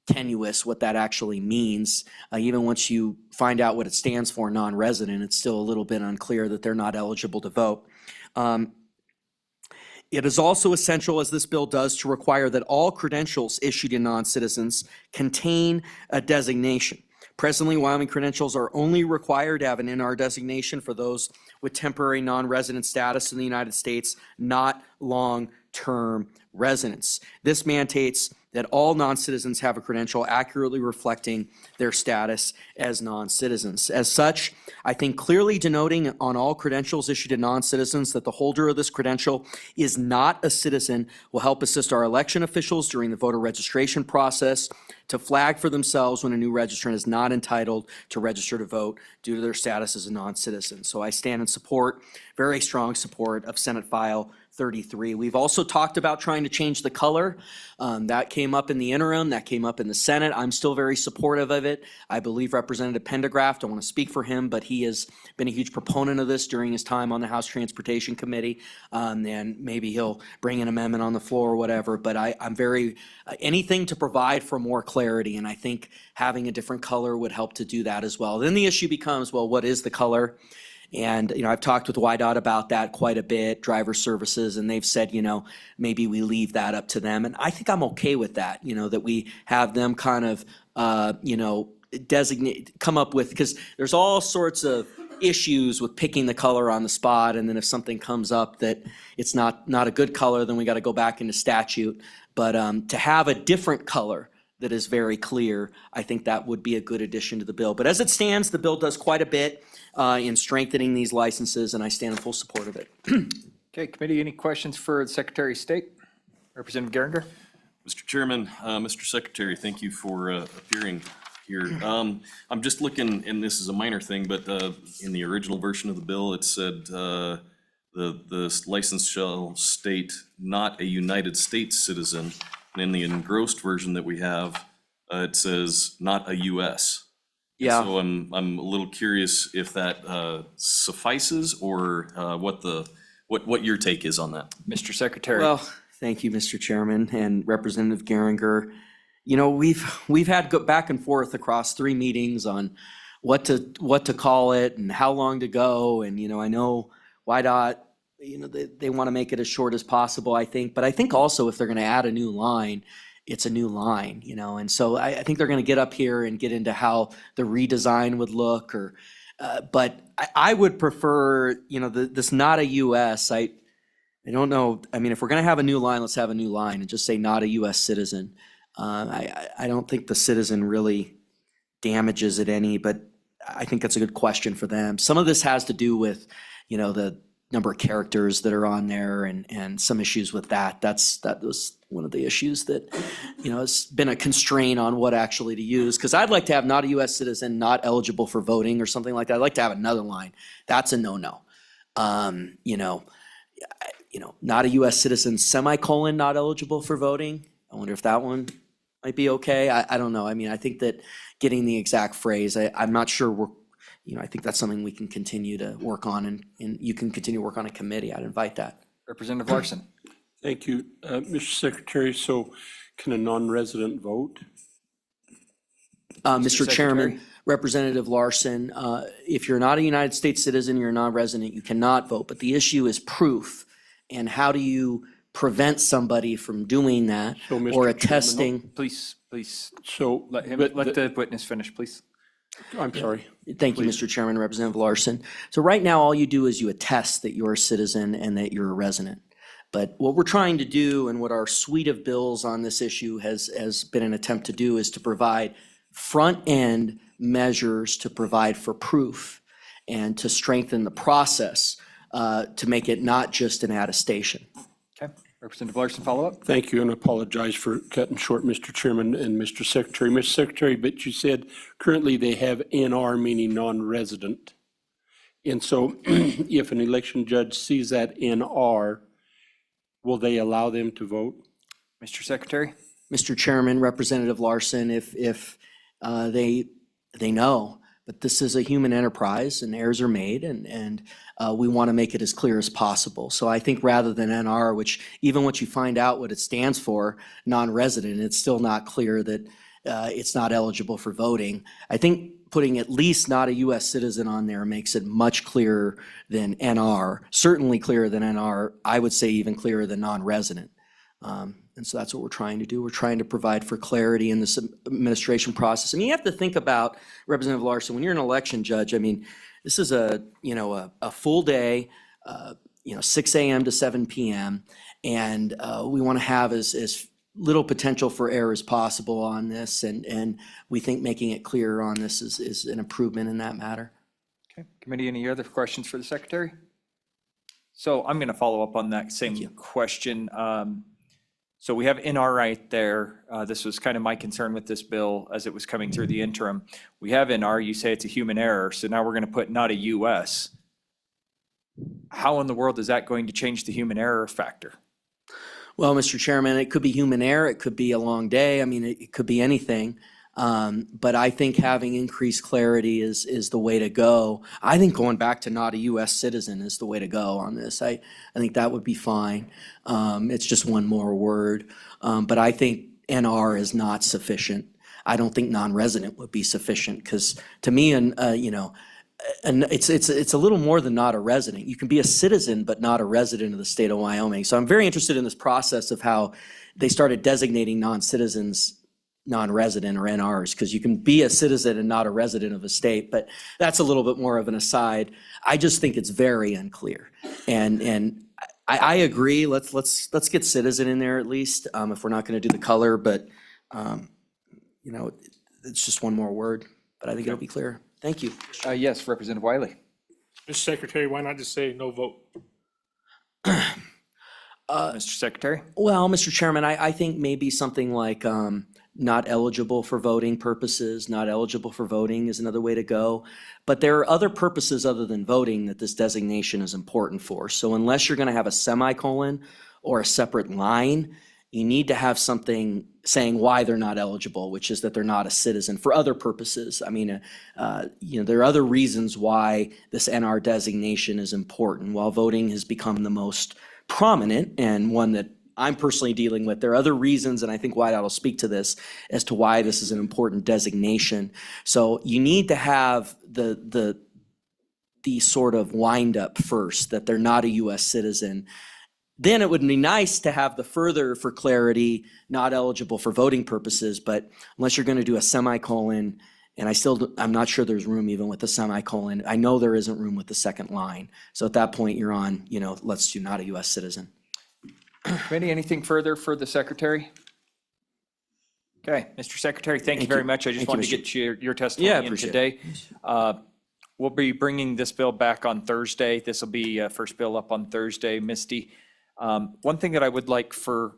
S9: tenuous what that actually means. Even once you find out what it stands for, non-resident, it's still a little bit unclear that they're not eligible to vote. It is also essential, as this bill does, to require that all credentials issued to non-citizens contain a designation. Presently, Wyoming credentials are only required to have an NR designation for those with temporary non-resident status in the United States, not long-term residents. This mandates that all non-citizens have a credential accurately reflecting their status as non-citizens. As such, I think clearly denoting on all credentials issued to non-citizens that the holder of this credential is not a citizen will help assist our election officials during the voter registration process to flag for themselves when a new registrant is not entitled to register to vote due to their status as a non-citizen. So I stand in support, very strong support of Senate File 33. We've also talked about trying to change the color. That came up in the interim, that came up in the Senate. I'm still very supportive of it. I believe Representative Pendergraft, I want to speak for him, but he has been a huge proponent of this during his time on the House Transportation Committee. And maybe he'll bring an amendment on the floor or whatever, but I'm very, anything to provide for more clarity. And I think having a different color would help to do that as well. Then the issue becomes, well, what is the color? And, I've talked with YDOT about that quite a bit, driver services, and they've said, maybe we leave that up to them. And I think I'm okay with that, that we have them kind of, designate, come up with, because there's all sorts of issues with picking the color on the spot. And then if something comes up that it's not a good color, then we got to go back into statute. But to have a different color that is very clear, I think that would be a good addition to the bill. But as it stands, the bill does quite a bit in strengthening these licenses, and I stand in full support of it.
S1: Okay, committee, any questions for the Secretary of State? Representative Geringer?
S7: Mr. Chairman, Mr. Secretary, thank you for appearing here. I'm just looking, and this is a minor thing, but in the original version of the bill, it said the license shall state not a United States citizen. And in the engrossed version that we have, it says not a US.
S9: Yeah.
S7: So I'm a little curious if that suffices or what your take is on that.
S1: Mr. Secretary?
S9: Well, thank you, Mr. Chairman and Representative Geringer. We've had go back and forth across 3 meetings on what to call it and how long to go. And, I know YDOT, they want to make it as short as possible, I think. But I think also if they're going to add a new line, it's a new line, and so I think they're going to get up here and get into how the redesign would look but I would prefer, this not a US, I don't know. I mean, if we're going to have a new line, let's have a new line and just say not a US citizen. I don't think the citizen really damages it any, but I think that's a good question for them. Some of this has to do with, the number of characters that are on there and some issues with that. That was one of the issues that, has been a constraint on what actually to use. Because I'd like to have not a US citizen, not eligible for voting or something like that. I'd like to have another line. That's a no-no. Not a US citizen, semicolon, not eligible for voting. I wonder if that one might be okay. I don't know. I mean, I think that getting the exact phrase, I'm not sure I think that's something we can continue to work on and you can continue to work on a committee. I'd invite that.
S1: Representative Larson?
S4: Thank you, Mr. Secretary. So can a non-resident vote?
S9: Mr. Chairman,
S1: Secretary?
S9: Representative Larson, if you're not a United States citizen, you're a non-resident, you cannot vote. But the issue is proof. And how do you prevent somebody from doing that
S4: So, Mr.
S9: or
S4: Chairman,
S9: attesting?
S1: Please,
S4: So,
S1: let the witness finish, please.
S4: I'm sorry.
S9: Thank you, Mr. Chairman, Representative Larson. So right now, all you do is you attest that you're a citizen and that you're a resident. But what we're trying to do and what our suite of bills on this issue has been an attempt to do is to provide front-end measures to provide for proof and to strengthen the process to make it not just an attestation.
S1: Okay, Representative Larson, follow up?
S4: Thank you, and I apologize for cutting short, Mr. Chairman and Mr. Secretary. Mr. Secretary, but you said currently they have NR, meaning non-resident. And so if an election judge sees that NR, will they allow them to vote?
S1: Mr. Secretary?
S9: Mr. Chairman, Representative Larson, if they know, but this is a human enterprise and errors are made and we want to make it as clear as possible. So I think rather than NR, which even once you find out what it stands for, non-resident, it's still not clear that it's not eligible for voting. I think putting at least not a U.S. citizen on there makes it much clearer than NR, certainly clearer than NR, I would say even clearer than non-resident. And so that's what we're trying to do. We're trying to provide for clarity in this administration process. I mean, you have to think about, Representative Larson, when you're an election judge, I mean, this is a full day, 6 a.m. to 7 p.m. And we want to have as little potential for error as possible on this. And we think making it clearer on this is an improvement in that matter.
S1: Okay, committee, any other questions for the secretary? So I'm going to follow up on that same question. So we have NR right there. This was kind of my concern with this bill as it was coming through the interim. We have NR, you say it's a human error, so now we're going to put not a US. How in the world is that going to change the human error factor?
S9: Well, Mr. Chairman, it could be human error, it could be a long day, I mean, it could be anything. But I think having increased clarity is the way to go. I think going back to not a U.S. citizen is the way to go on this. I think that would be fine. It's just one more word. But I think NR is not sufficient. I don't think non-resident would be sufficient because to me, it's a little more than not a resident. You can be a citizen, but not a resident of the state of Wyoming. So I'm very interested in this process of how they started designating non-citizens non-resident or NRs, because you can be a citizen and not a resident of a state, but that's a little bit more of an aside. I just think it's very unclear. And I agree, let's get citizen in there at least, if we're not gonna do the color, but it's just one more word, but I think it'll be clear. Thank you.
S1: Yes, Representative Wiley.
S20: Mr. Secretary, why not just say no vote?
S1: Mr. Secretary?
S9: Well, Mr. Chairman, I think maybe something like not eligible for voting purposes, not eligible for voting is another way to go. But there are other purposes other than voting that this designation is important for. So unless you're going to have a semicolon or a separate line, you need to have something saying why they're not eligible, which is that they're not a citizen for other purposes. I mean, there are other reasons why this NR designation is important. While voting has become the most prominent and one that I'm personally dealing with, there are other reasons, and I think Whiteout will speak to this, as to why this is an important designation. So you need to have the sort of wind up first, that they're not a US citizen. Then it would be nice to have the further for clarity, not eligible for voting purposes, but unless you're gonna do a semicolon, and I'm not sure there's room even with the semicolon. I know there isn't room with the second line. So at that point, you're on, let's do not a US citizen.
S1: Committee, anything further for the secretary? Okay, Mr. Secretary, thank you very much. I just wanted to get your testimony in today. We'll be bringing this bill back on Thursday. This will be first bill up on Thursday, Misty. One thing that I would like for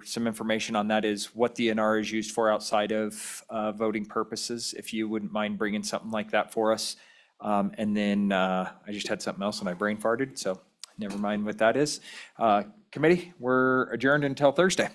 S1: some information on that is what the NR is used for outside of voting purposes, if you wouldn't mind bringing something like that for us. And then I just had something else and I brain farted, so never mind what that is. Committee, we're adjourned until Thursday.